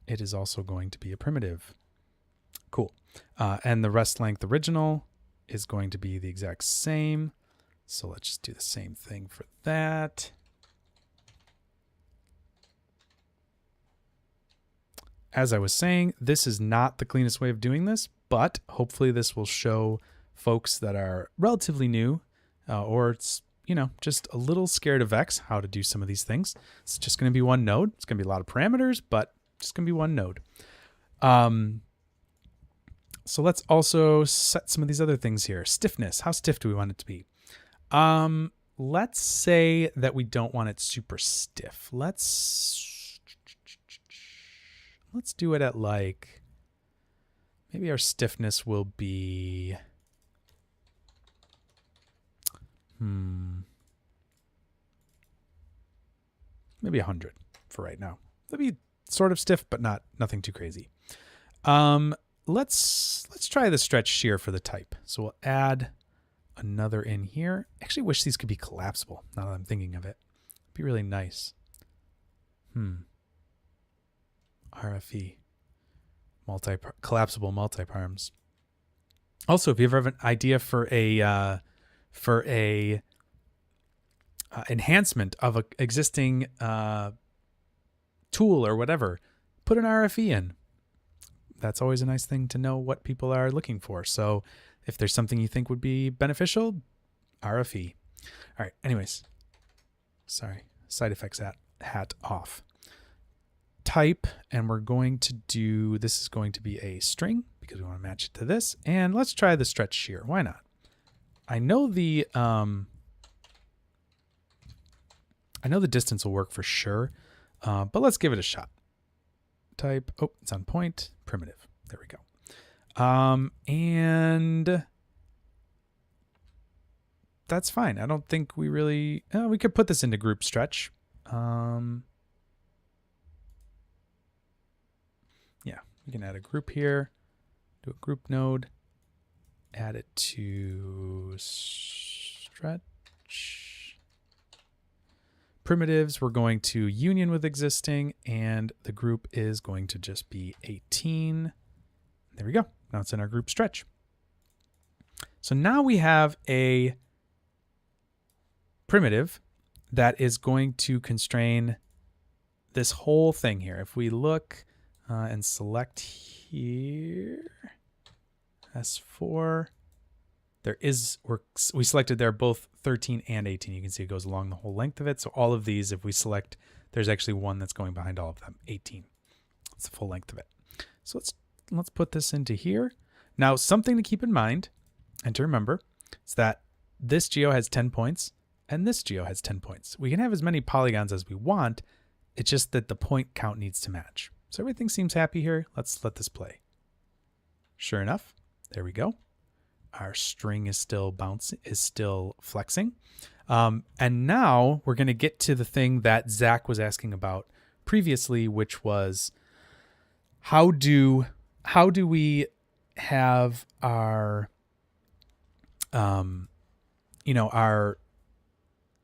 Speaker 1: It is also going to be a primitive. Cool. And the rest length original is going to be the exact same. So let's just do the same thing for that. As I was saying, this is not the cleanest way of doing this, but hopefully this will show folks that are relatively new or it's, just a little scared of X how to do some of these things. It's just going to be one node. It's going to be a lot of parameters, but just going to be one node. So let's also set some of these other things here. Stiffness. How stiff do we want it to be? Let's say that we don't want it super stiff. Let's do it at maybe our stiffness will be, maybe 100 for right now. That'd be sort of stiff, but nothing too crazy. Let's try the stretch shear for the type. So we'll add another in here. I actually wish these could be collapsible now that I'm thinking of it. It'd be really nice. RFE. Collapsible multi-parms. Also, if you ever have an idea for a enhancement of an existing tool or whatever, put an RFE in. That's always a nice thing to know what people are looking for. So if there's something you think would be beneficial, RFE. All right. Anyways, sorry. Side effects hat off. Type, and we're going to do, this is going to be a string because we want to match it to this. And let's try the stretch shear. Why not? I know the distance will work for sure, but let's give it a shot. Type, oh, it's on point, primitive. There we go. And that's fine. I don't think we really, we could put this into group stretch. Yeah, we can add a group here, do a group node, add it to stretch. Primitives, we're going to union with existing, and the group is going to just be 18. There we go. Now it's in our group stretch. So now we have a primitive that is going to constrain this whole thing here. If we look and select here, S4, we selected there both 13 and 18. You can see it goes along the whole length of it. So all of these, if we select, there's actually one that's going behind all of them, 18. It's the full length of it. So let's put this into here. Now, something to keep in mind and to remember is that this geo has 10 points and this geo has 10 points. We can have as many polygons as we want. It's just that the point count needs to match. So everything seems happy here. Let's let this play. Sure enough, there we go. Our string is still flexing. And now we're going to get to the thing that Zach was asking about previously, which was how do we have our, our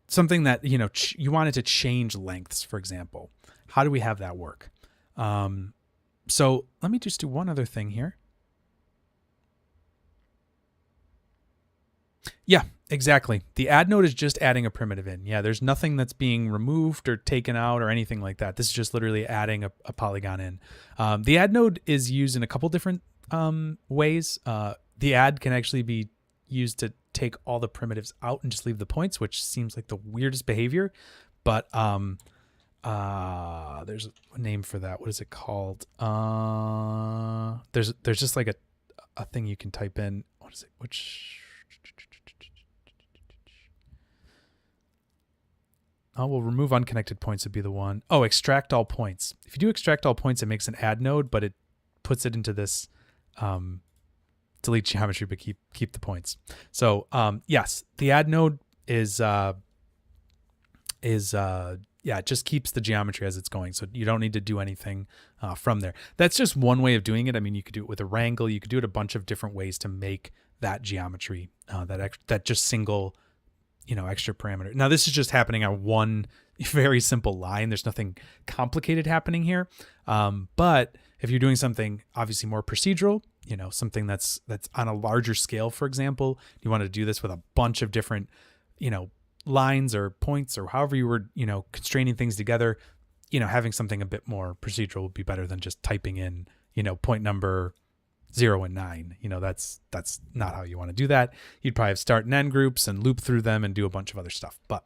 Speaker 1: something that, you wanted to change lengths, for example. How do we have that work? So let me just do one other thing here. Yeah, exactly. The add node is just adding a primitive in. Yeah, there's nothing that's being removed or taken out or anything like that. This is just literally adding a polygon in. The add node is used in a couple different ways. The add can actually be used to take all the primitives out and just leave the points, which seems like the weirdest behavior. But there's a name for that. What is it called? There's just like a thing you can type in. What is it? We'll remove unconnected points would be the one. Oh, extract all points. If you do extract all points, it makes an add node, but it puts it into this delete geometry, but keep the points. So yes, the add node is it just keeps the geometry as it's going. So you don't need to do anything from there. That's just one way of doing it. I mean, you could do it with a wrangle. You could do it a bunch of different ways to make that geometry, that just single, extra parameter. Now this is just happening on one very simple line. There's nothing complicated happening here. But if you're doing something obviously more procedural, something that's on a larger scale, for example. You want to do this with a bunch of different, lines or points or however you were, constraining things together. Having something a bit more procedural would be better than just typing in, point number 0 and 9. That's not how you want to do that. You'd probably have start and end groups and loop through them and do a bunch of other stuff. But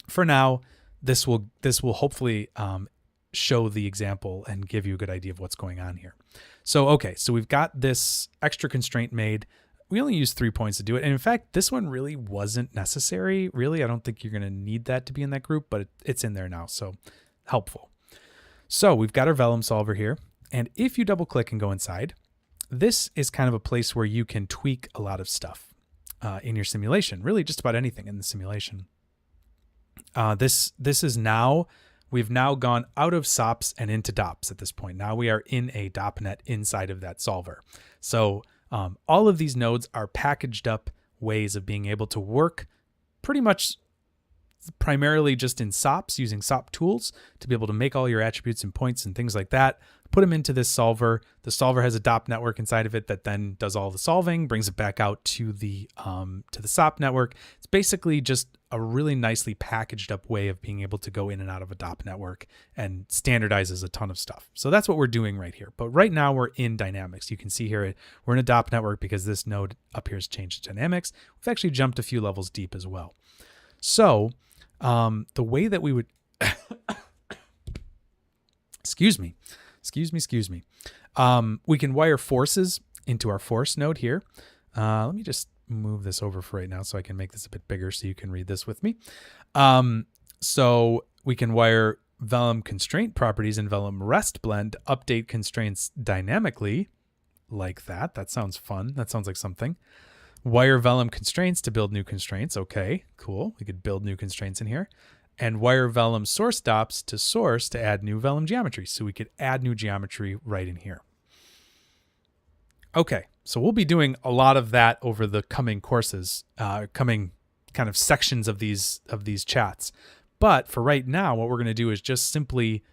Speaker 1: for now, this will hopefully show the example and give you a good idea of what's going on here. So we've got this extra constraint made. We only used 3 points to do it. And in fact, this one really wasn't necessary. Really, I don't think you're going to need that to be in that group, but it's in there now. So helpful. So we've got our Vellum solver here. And if you double click and go inside, this is kind of a place where you can tweak a lot of stuff in your simulation, really just about anything in the simulation. This is now, we've now gone out of SOPs and into DOPs at this point. Now we are in a DOPnet inside of that solver. So all of these nodes are packaged up ways of being able to work pretty much primarily just in SOPs, using SOP tools to be able to make all your attributes and points and things like that, put them into this solver. The solver has a DOP network inside of it that then does all the solving, brings it back out to the SOP network. It's basically just a really nicely packaged up way of being able to go in and out of a DOP network and standardizes a ton of stuff. So that's what we're doing right here. But right now we're in dynamics. You can see here we're in a DOP network because this node up here has changed to dynamics. We've actually jumped a few levels deep as well. So the way that we would, excuse me. We can wire forces into our force node here. Let me just move this over for right now so I can make this a bit bigger so you can read this with me. So we can wire Vellum constraint properties and Vellum rest blend to update constraints dynamically like that. That sounds fun. That sounds like something. Wire Vellum constraints to build new constraints. Okay, cool. We could build new constraints in here. And wire Vellum source DOPs to source to add new Vellum geometry. So we could add new geometry right in here. Okay, so we'll be doing a lot of that over the coming courses, coming kind of sections of these chats. But for right now, what we're going to do is just simply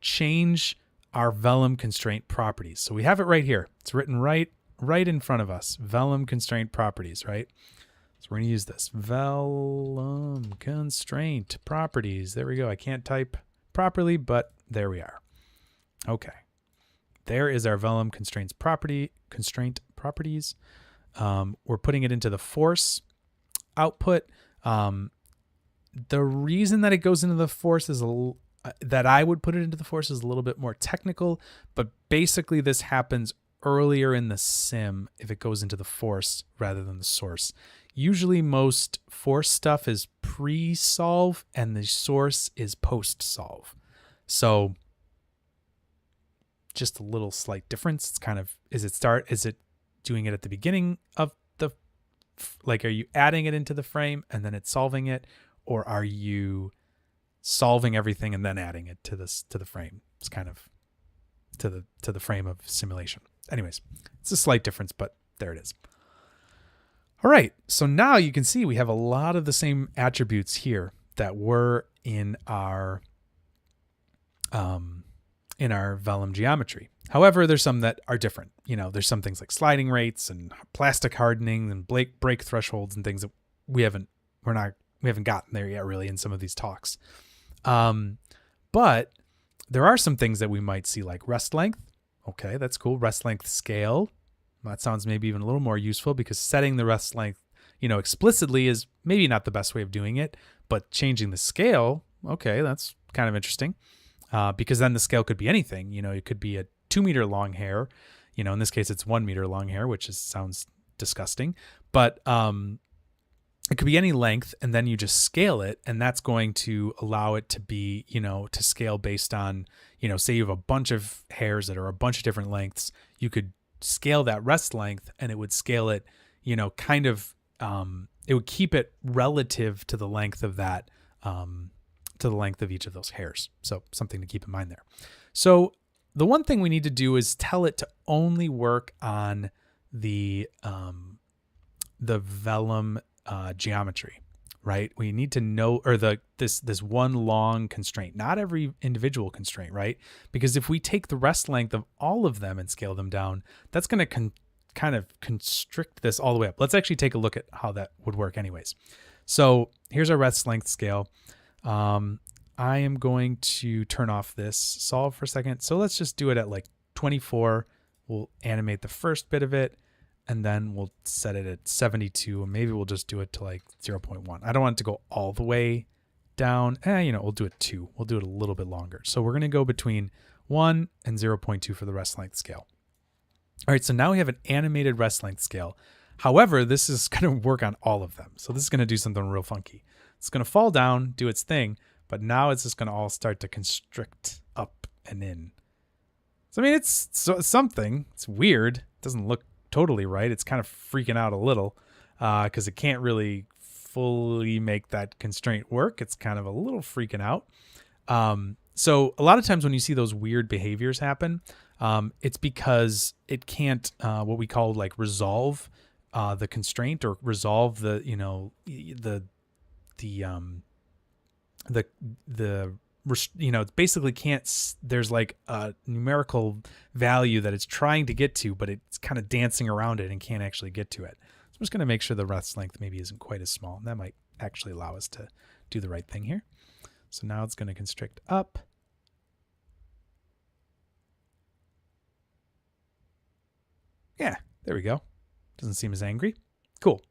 Speaker 1: change our Vellum constraint properties. So we have it right here. It's written right in front of us. Vellum constraint properties, right? So we're going to use this. Vellum constraint properties. There we go. I can't type properly, but there we are. Okay. There is our Vellum constraint properties. We're putting it into the force output. The reason that it goes into the force is that I would put it into the force is a little bit more technical, but basically this happens earlier in the sim if it goes into the force rather than the source. Usually most force stuff is pre-solve and the source is post-solve. So just a little slight difference. It's kind of, is it doing it at the beginning of are you adding it into the frame and then it's solving it, or are you solving everything and then adding it to the frame? It's kind of to the frame of simulation. Anyways, it's a slight difference, but there it is. All right, so now you can see we have a lot of the same attributes here that were in our Vellum geometry. However, there's some that are different. There's some things like sliding rates and plastic hardening and break thresholds and things that we haven't gotten there yet really in some of these talks. But there are some things that we might see like rest length. Okay, that's cool. Rest length scale. That sounds maybe even a little more useful because setting the rest length, explicitly is maybe not the best way of doing it, but changing the scale, okay, that's kind of interesting. Because then the scale could be anything. It could be a 2 meter long hair. In this case, it's 1 meter long hair, which sounds disgusting. But it could be any length, and then you just scale it, and that's going to allow it to be, to scale based on, say you have a bunch of hairs that are a bunch of different lengths. You could scale that rest length, and it would scale it, kind of, it would keep it relative to the length of that, to the length of each of those hairs. So something to keep in mind there. So the one thing we need to do is tell it to only work on the Vellum geometry, right? We need to know, or this one long constraint, not every individual constraint, right? Because if we take the rest length of all of them and scale them down, that's going to kind of constrict this all the way up. Let's actually take a look at how that would work anyways. So here's our rest length scale. I am going to turn off this solve for a second. So let's just do it at like 24. We'll animate the first bit of it, and then we'll set it at 72, and maybe we'll just do it to like 0.1. I don't want it to go all the way down. We'll do it 2. We'll do it a little bit longer. So we're going to go between 1 and 0.2 for the rest length scale. All right, so now we have an animated rest length scale. However, this is going to work on all of them. So this is going to do something real funky. It's going to fall down, do its thing, but now it's just going to all start to constrict up and in. So, I mean, it's something. It's weird. It doesn't look totally right. It's kind of freaking out a little because it can't really fully make that constraint work. It's kind of a little freaking out. So a lot of times when you see those weird behaviors happen, it's because it can't what we call like resolve the constraint or resolve the it basically can't, there's like a numerical value that it's trying to get to, but it's kind of dancing around it and can't actually get to it. So I'm just going to make sure the rest length maybe isn't quite as small. And that might actually allow us to do the right thing here. So now it's going to constrict up. Yeah, there we go. Doesn't seem as angry. Cool.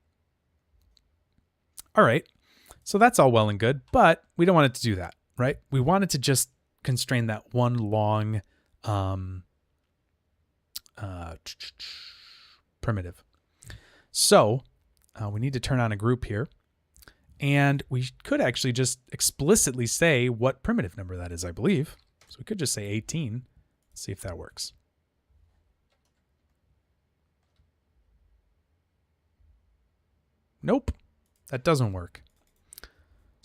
Speaker 1: All right. So that's all well and good, but we don't want it to do that, right? We want it to just constrain that one long primitive. So we need to turn on a group here, and we could actually just explicitly say what primitive number that is, I believe. So we could just say 18. Let's see if that works. Nope, that doesn't work.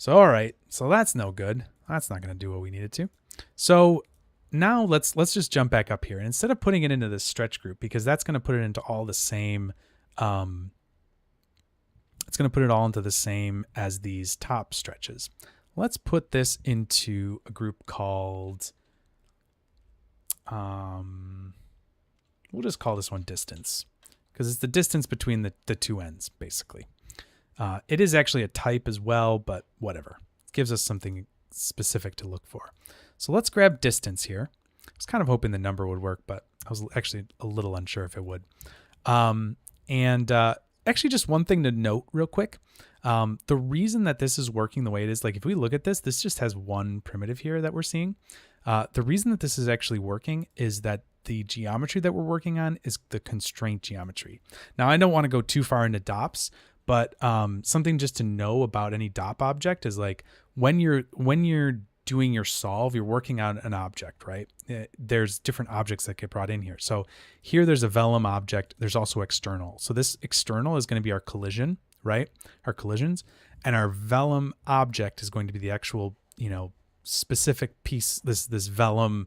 Speaker 1: So, all right, so that's no good. That's not going to do what we need it to. So now let's just jump back up here. And instead of putting it into this stretch group, because that's going to put it into all the same, it's going to put it all into the same as these top stretches. Let's put this into a group called, we'll just call this one distance, because it's the distance between the two ends, basically. It is actually a type as well, but whatever. It gives us something specific to look for. So let's grab distance here. I was kind of hoping the number would work, but I was actually a little unsure if it would. Actually, just one thing to note real quick. The reason that this is working the way it is, like if we look at this, this just has one primitive here that we're seeing. The reason that this is actually working is that the geometry that we're working on is the constraint geometry. Now, I don't want to go too far into DOPs, but something just to know about any DOP object is like when you're doing your solve, you're working on an object, right? There's different objects that get brought in here. So here there's a Vellum object. There's also external. So this external is going to be our collision, right? Our collisions. And our Vellum object is going to be the actual, specific piece, this Vellum,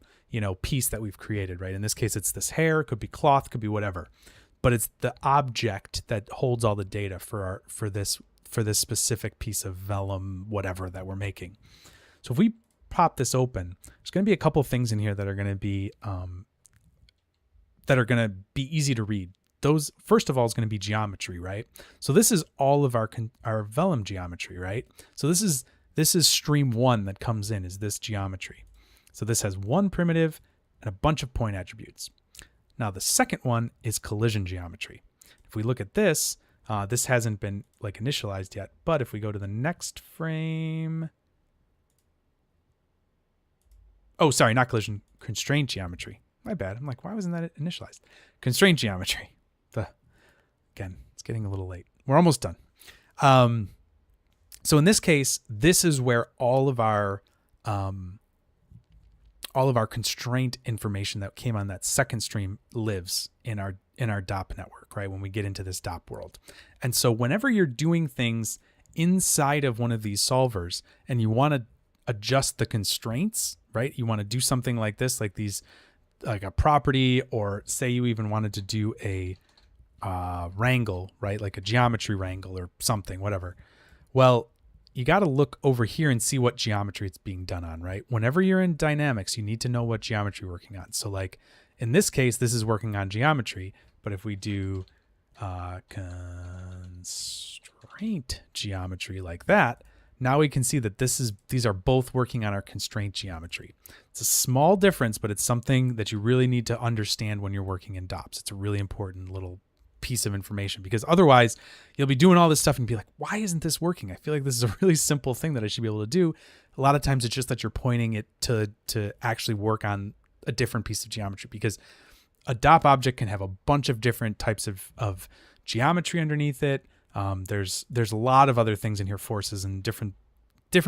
Speaker 1: piece that we've created, right? In this case, it's this hair, it could be cloth, could be whatever. But it's the object that holds all the data for this specific piece of Vellum whatever that we're making. So if we pop this open, there's going to be a couple things in here that are going to be easy to read. Those, first of all, is going to be geometry, right? So this is all of our Vellum geometry, right? So this is stream 1 that comes in, is this geometry. So this has one primitive and a bunch of point attributes. Now the second one is collision geometry. If we look at this, this hasn't been like initialized yet, but if we go to the next frame, oh, sorry, not collision, constraint geometry. My bad. I'm like, why wasn't that initialized? Constraint geometry. Again, it's getting a little late. We're almost done. So in this case, this is where all of our constraint information that came on that second stream lives in our DOP network, right? When we get into this DOP world. And so whenever you're doing things inside of one of these solvers and you want to adjust the constraints, right? You want to do something like this, like a property, or say you even wanted to do a wrangle, right? Like a geometry wrangle or something, whatever. Well, you got to look over here and see what geometry it's being done on, right? Whenever you're in dynamics, you need to know what geometry you're working on. So like in this case, this is working on geometry, but if we do constraint geometry like that, now we can see that these are both working on our constraint geometry. It's a small difference, but it's something that you really need to understand when you're working in DOPS. It's a really important little piece of information, because otherwise you'll be doing all this stuff and be like, why isn't this working? I feel like this is a really simple thing that I should be able to do. A lot of times it's just that you're pointing it to actually work on a different piece of geometry, because a DOP object can have a bunch of different types of geometry underneath it. There's a lot of other things in here, forces and different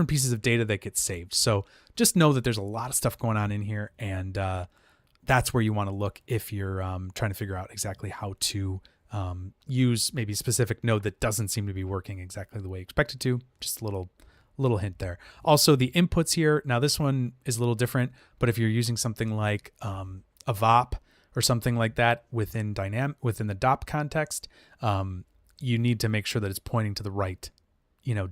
Speaker 1: pieces of data that get saved. So just know that there's a lot of stuff going on in here, and that's where you want to look if you're trying to figure out exactly how to use maybe a specific node that doesn't seem to be working exactly the way you expect it to. Just a little hint there. Also, the inputs here, now this one is a little different, but if you're using something like a VOP or something like that within the DOP context, you need to make sure that it's pointing to the right,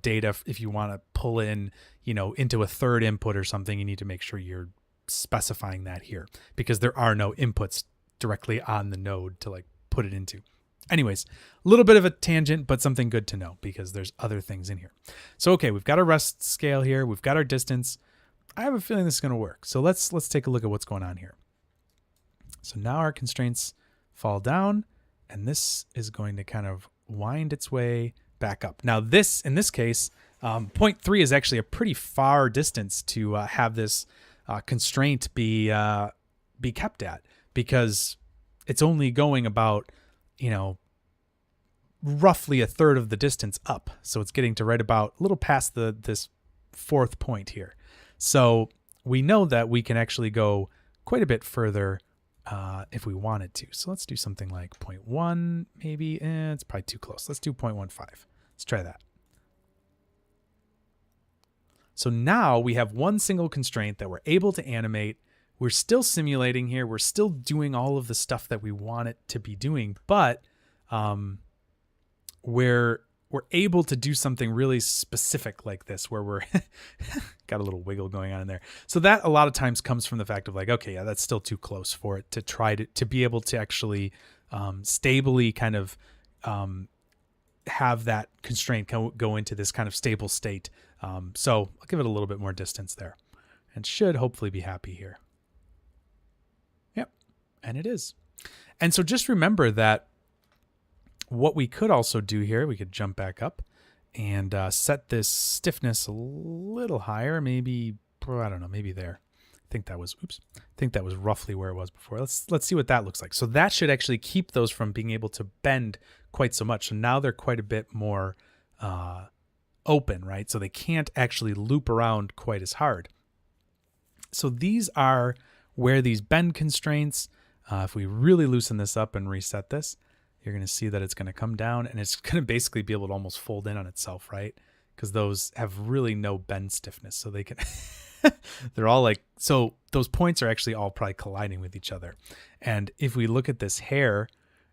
Speaker 1: data. If you want to pull in, into a third input or something, you need to make sure you're specifying that here, because there are no inputs directly on the node to like put it into. Anyways, a little bit of a tangent, but something good to know, because there's other things in here. So, okay, we've got our rest scale here. We've got our distance. I have a feeling this is going to work. So let's take a look at what's going on here. So now our constraints fall down, and this is going to kind of wind its way back up. Now in this case, 0.3 is actually a pretty far distance to have this constraint be kept at, because it's only going about, roughly a third of the distance up. So it's getting to right about a little past this fourth point here. So we know that we can actually go quite a bit further if we wanted to. So let's do something like 0.1, maybe. It's probably too close. Let's do 0.15. Let's try that. So now we have one single constraint that we're able to animate. We're still simulating here. We're still doing all of the stuff that we want it to be doing, but we're able to do something really specific like this, where we're got a little wiggle going on in there. So that a lot of times comes from the fact of like, okay, yeah, that's still too close for it to try to be able to actually stably kind of have that constraint go into this kind of stable state. So I'll give it a little bit more distance there, and should hopefully be happy here. Yep, and it is. And so just remember that what we could also do here, we could jump back up and set this stiffness a little higher, maybe, I don't know, maybe there. I think that was roughly where it was before. Let's see what that looks like. So that should actually keep those from being able to bend quite so much. So now they're quite a bit more open, right? So they can't actually loop around quite as hard. So these are where these bend constraints, if we really loosen this up and reset this, you're going to see that it's going to come down, and it's going to basically be able to almost fold in on itself, right? Because those have really no bend stiffness. So they can, they're all like, so those points are actually all probably colliding with each other. And if we look at this hair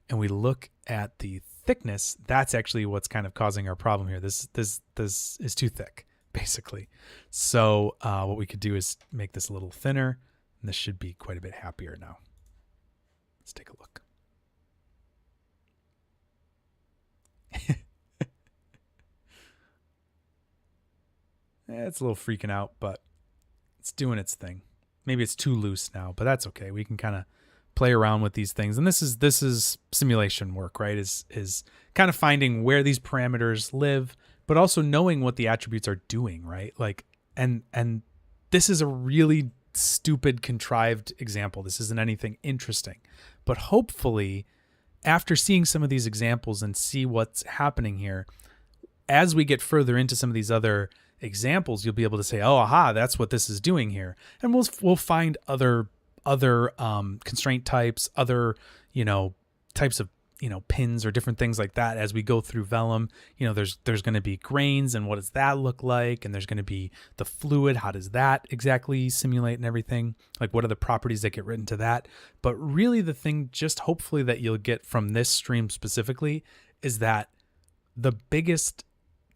Speaker 1: and we look at the thickness, that's actually what's kind of causing our problem here. This is too thick, basically. So what we could do is make this a little thinner, and this should be quite a bit happier now. Let's take a look. It's a little freaking out, but it's doing its thing. Maybe it's too loose now, but that's okay. We can kind of play around with these things. And this is simulation work, right? Is kind of finding where these parameters live, but also knowing what the attributes are doing, right? Like, and this is a really stupid, contrived example. This isn't anything interesting, but hopefully after seeing some of these examples and see what's happening here, as we get further into some of these other examples, you'll be able to say, oh, aha, that's what this is doing here. And we'll find other constraint types, other, types of, pins or different things like that as we go through Vellum. There's going to be grains, and what does that look like? And there's going to be the fluid. How does that exactly simulate and everything? Like, what are the properties that get written to that? But really the thing, just hopefully that you'll get from this stream specifically, is that the biggest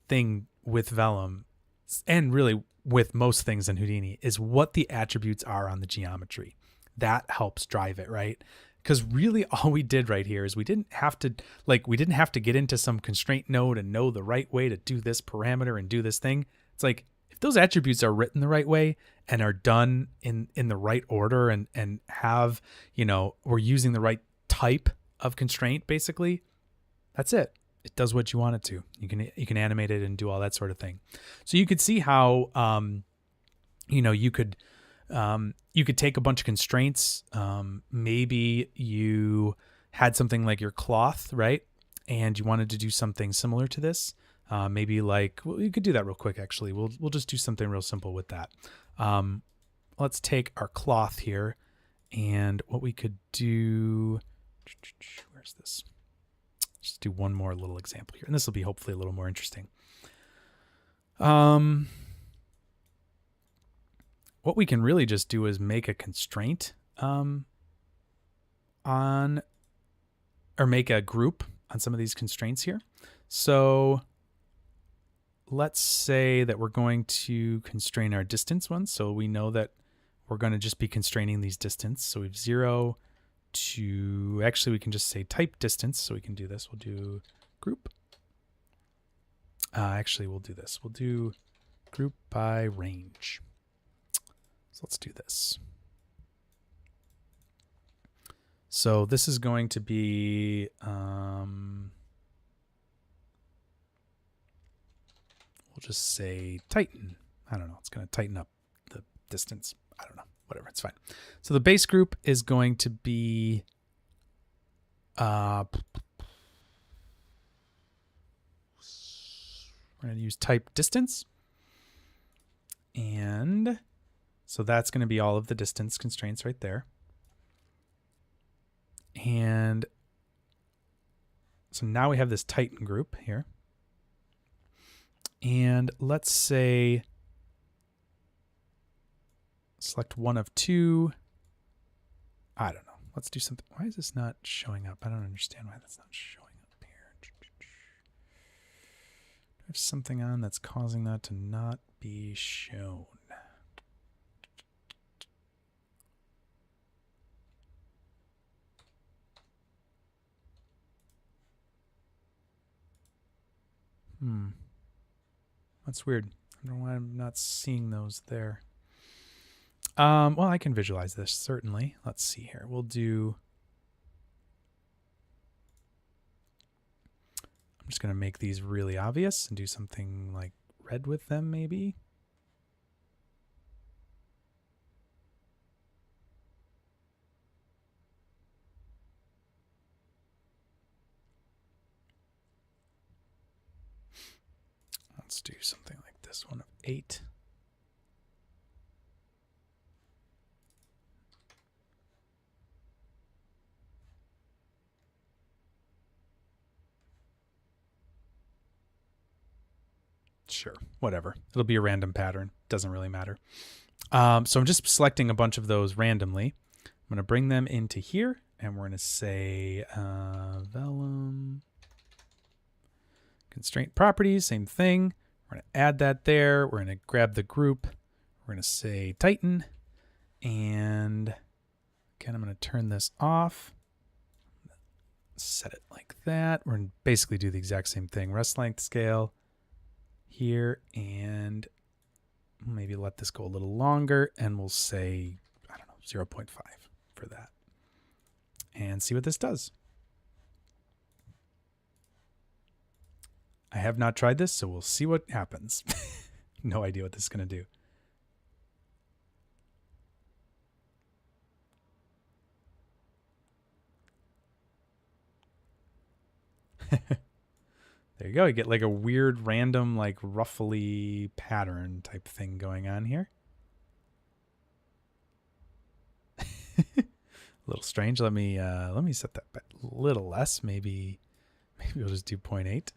Speaker 1: thing with Vellum and really with most things in Houdini, is what the attributes are on the geometry. That helps drive it, right? Because really all we did right here is we didn't have to get into some constraint node and know the right way to do this parameter and do this thing. It's like, if those attributes are written the right way and are done in the right order and have, we're using the right type of constraint, basically, that's it. It does what you want it to. You can animate it and do all that sort of thing. So you could see how, you could take a bunch of constraints. Maybe you had something like your cloth, right? And you wanted to do something similar to this. Maybe you could do that real quick. Actually, we'll just do something real simple with that. Let's take our cloth here, and what we could do. Where's this? Just do one more little example here, and this will be hopefully a little more interesting. What we can really just do is make a constraint make a group on some of these constraints here. So let's say that we're going to constrain our distance ones. So we know that we're going to just be constraining these distance. So we have 0 to, actually we can just say type distance. So we can do this. We'll do group. Actually, we'll do this. We'll do group by range. So let's do this. So this is going to be, we'll just say tighten. I don't know. It's going to tighten up the distance. I don't know. Whatever. It's fine. So the base group is going to be, we're going to use type distance. And so that's going to be all of the distance constraints right there. And so now we have this tighten group here. And let's say select one of two. I don't know. Let's do something. Why is this not showing up? I don't understand why that's not showing up here. Do I have something on that's causing that to not be shown? That's weird. I don't know why I'm not seeing those there. Well, I can visualize this, certainly. Let's see here. I'm just going to make these really obvious and do something like red with them, maybe. Let's do something like this, one of 8. Sure, whatever. It'll be a random pattern. Doesn't really matter. So I'm just selecting a bunch of those randomly. I'm going to bring them into here, and we're going to say Vellum constraint properties, same thing. We're going to add that there. We're going to grab the group. We're going to say tighten. And again, I'm going to turn this off. Set it like that. We're going to basically do the exact same thing. Rest length scale here, and maybe let this go a little longer, and we'll say, I don't know, 0.5 for that. And see what this does. I have not tried this, so we'll see what happens. No idea what this is going to do. There you go. You get like a weird, random, like ruffly pattern type thing going on here. A little strange. Let me set that back a little less. Maybe we'll just do 0.8.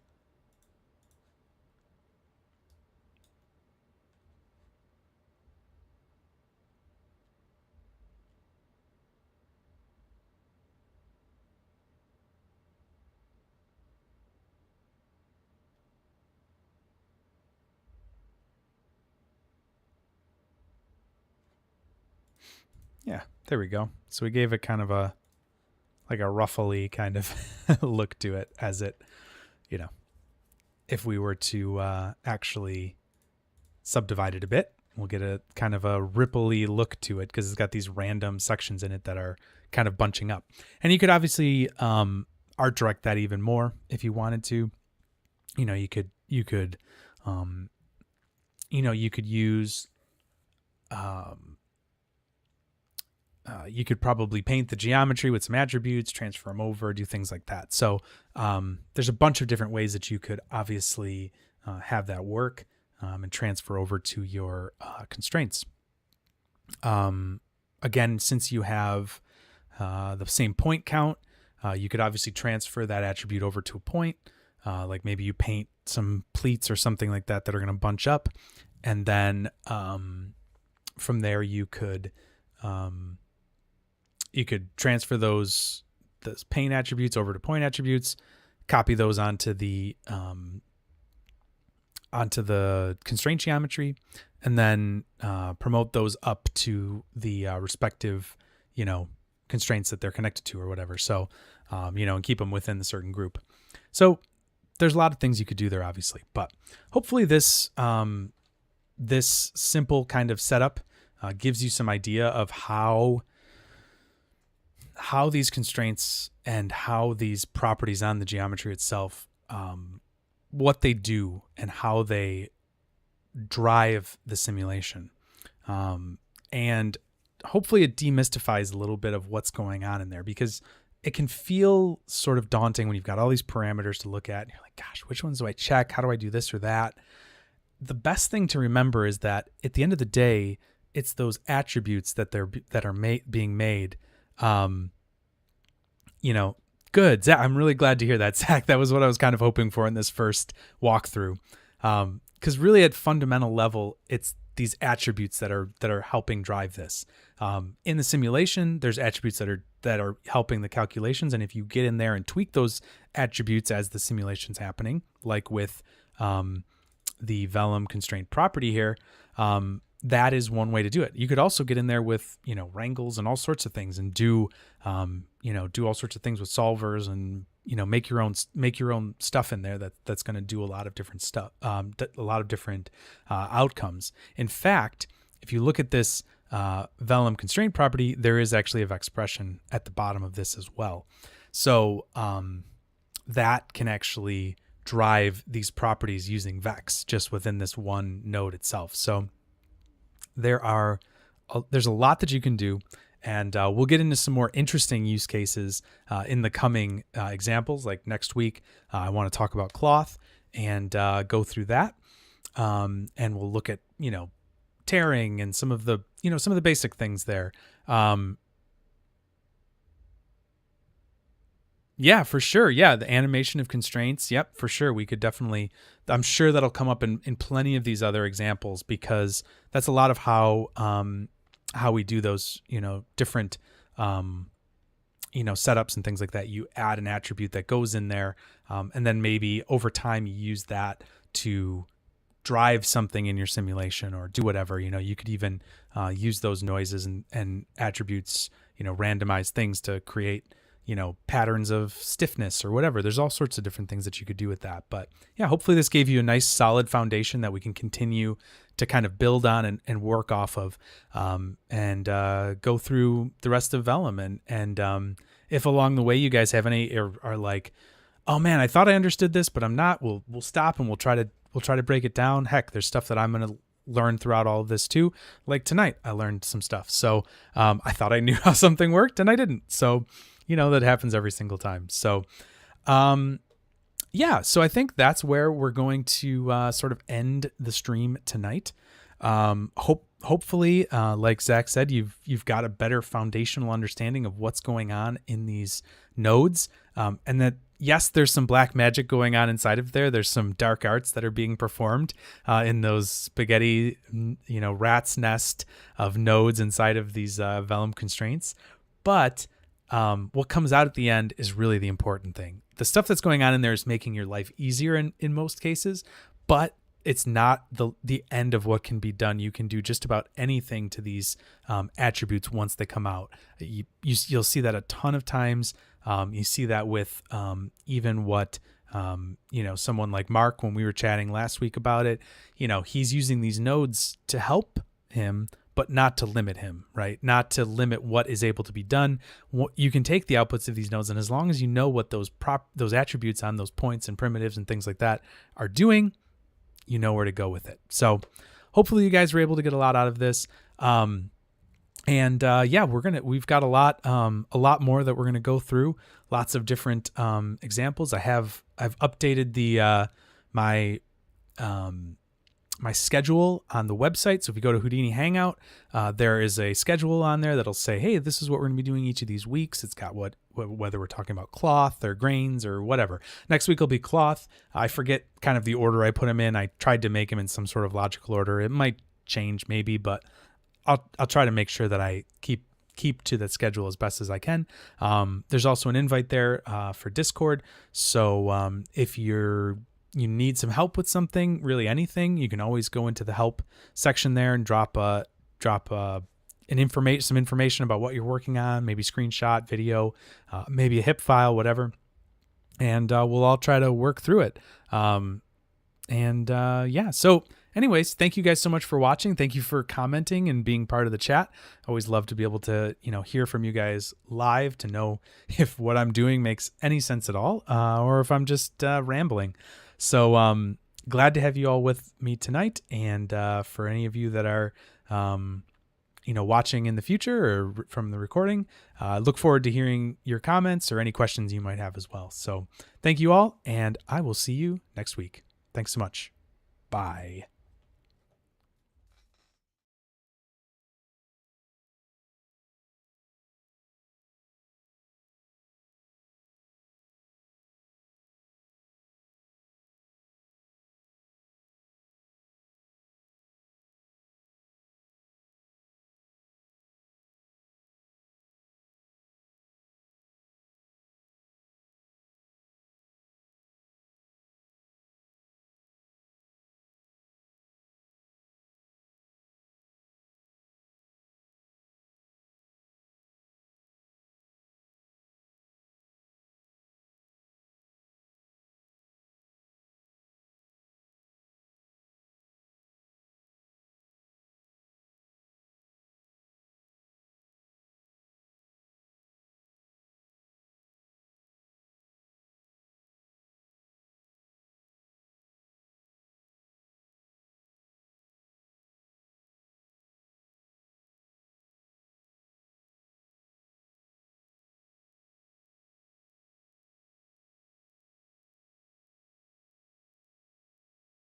Speaker 1: Yeah, there we go. So we gave it kind of a ruffly kind of look to it, as it, if we were to actually subdivide it a bit, we'll get a kind of a rippley look to it because it's got these random sections in it that are kind of bunching up. And you could obviously art direct that even more if you wanted to. You could use you could probably paint the geometry with some attributes, transfer them over, do things like that. So there's a bunch of different ways that you could obviously have that work and transfer over to your constraints. Again, since you have the same point count, you could obviously transfer that attribute over to a point. Like maybe you paint some pleats or something like that are going to bunch up. And then from there you could transfer those paint attributes over to point attributes, copy those onto the constraint geometry, and then promote those up to the respective, constraints that they're connected to or whatever. So, and keep them within the certain group. So there's a lot of things you could do there, obviously, but hopefully this simple kind of setup gives you some idea of how these constraints and how these properties on the geometry itself, what they do and how they drive the simulation. And hopefully it demystifies a little bit of what's going on in there, because it can feel sort of daunting when you've got all these parameters to look at and you're like, gosh, which ones do I check? How do I do this or that? The best thing to remember is that at the end of the day, it's those attributes that are being made. Good. Zach, I'm really glad to hear that, Zach. That was what I was kind of hoping for in this first walkthrough. Because really at fundamental level, it's these attributes that are helping drive this. In the simulation, there's attributes that are helping the calculations. And if you get in there and tweak those attributes as the simulation's happening, like with the Vellum constraint property here, that is one way to do it. You could also get in there with, wrangles and all sorts of things and do all sorts of things with solvers and, make your own stuff in there that's going to do a lot of different stuff, a lot of different outcomes. In fact, if you look at this Vellum constraint property, there is actually a expression at the bottom of this as well. So that can actually drive these properties using Vex just within this one node itself. So there's a lot that you can do, and we'll get into some more interesting use cases in the coming examples. Like next week, I want to talk about cloth and go through that, and we'll look at tearing and some of the basic things there. Yeah, for sure. Yeah, the animation of constraints. Yep, for sure. We could definitely, I'm sure that'll come up in plenty of these other examples, because that's a lot of how we do those, different, setups and things like that. You add an attribute that goes in there, and then maybe over time you use that to drive something in your simulation or do whatever. You could even use those noises and attributes, randomize things to create patterns of stiffness or whatever. There's all sorts of different things that you could do with that. But yeah, hopefully this gave you a nice solid foundation that we can continue to kind of build on and work off of, and go through the rest of Vellum. And if along the way you guys have any are like, oh man, I thought I understood this, but I'm not, we'll stop and we'll try to break it down. Heck, there's stuff that I'm going to learn throughout all of this too. Like tonight, I learned some stuff. So I thought I knew how something worked and I didn't. So that happens every single time. So, so I think that's where we're going to sort of end the stream tonight. Hopefully, like Zach said, you've got a better foundational understanding of what's going on in these nodes, and that yes, there's some black magic going on inside of there. There's some dark arts that are being performed in those spaghetti, rat's nest of nodes inside of these Vellum constraints, but what comes out at the end is really the important thing. The stuff that's going on in there is making your life easier in most cases, but it's not the end of what can be done. You can do just about anything to these attributes once they come out. You'll see that a ton of times. You see that with even what someone like Mark, when we were chatting last week about it, he's using these nodes to help him, but not to limit him, right? Not to limit what is able to be done. You can take the outputs of these nodes, and as long as you know what those attributes on those points and primitives and things like that are doing, you know where to go with it. So hopefully you guys were able to get a lot out of this. We've got a lot more that we're gonna go through. Lots of different examples. I've updated my schedule on the website. So if you go to Houdini Hangout, there is a schedule on there that'll say, hey, this is what we're going to be doing each of these weeks. It's got whether we're talking about cloth or grains or whatever. Next week will be cloth. I forget kind of the order I put them in. I tried to make them in some sort of logical order. It might change maybe, but I'll try to make sure that I keep to that schedule as best as I can. There's also an invite there for Discord. So if you need some help with something, really anything, you can always go into the help section there and drop some information about what you're working on, maybe screenshot, video, maybe a HIP file, whatever. And we'll all try to work through it. So anyways, thank you guys so much for watching. Thank you for commenting and being part of the chat. I always love to be able to, hear from you guys live, to know if what I'm doing makes any sense at all, or if I'm just rambling. So glad to have you all with me tonight. And for any of you that are, watching in the future or from the recording, look forward to hearing your comments or any questions you might have as well. So thank you all, and I will see you next week. Thanks so much. Bye.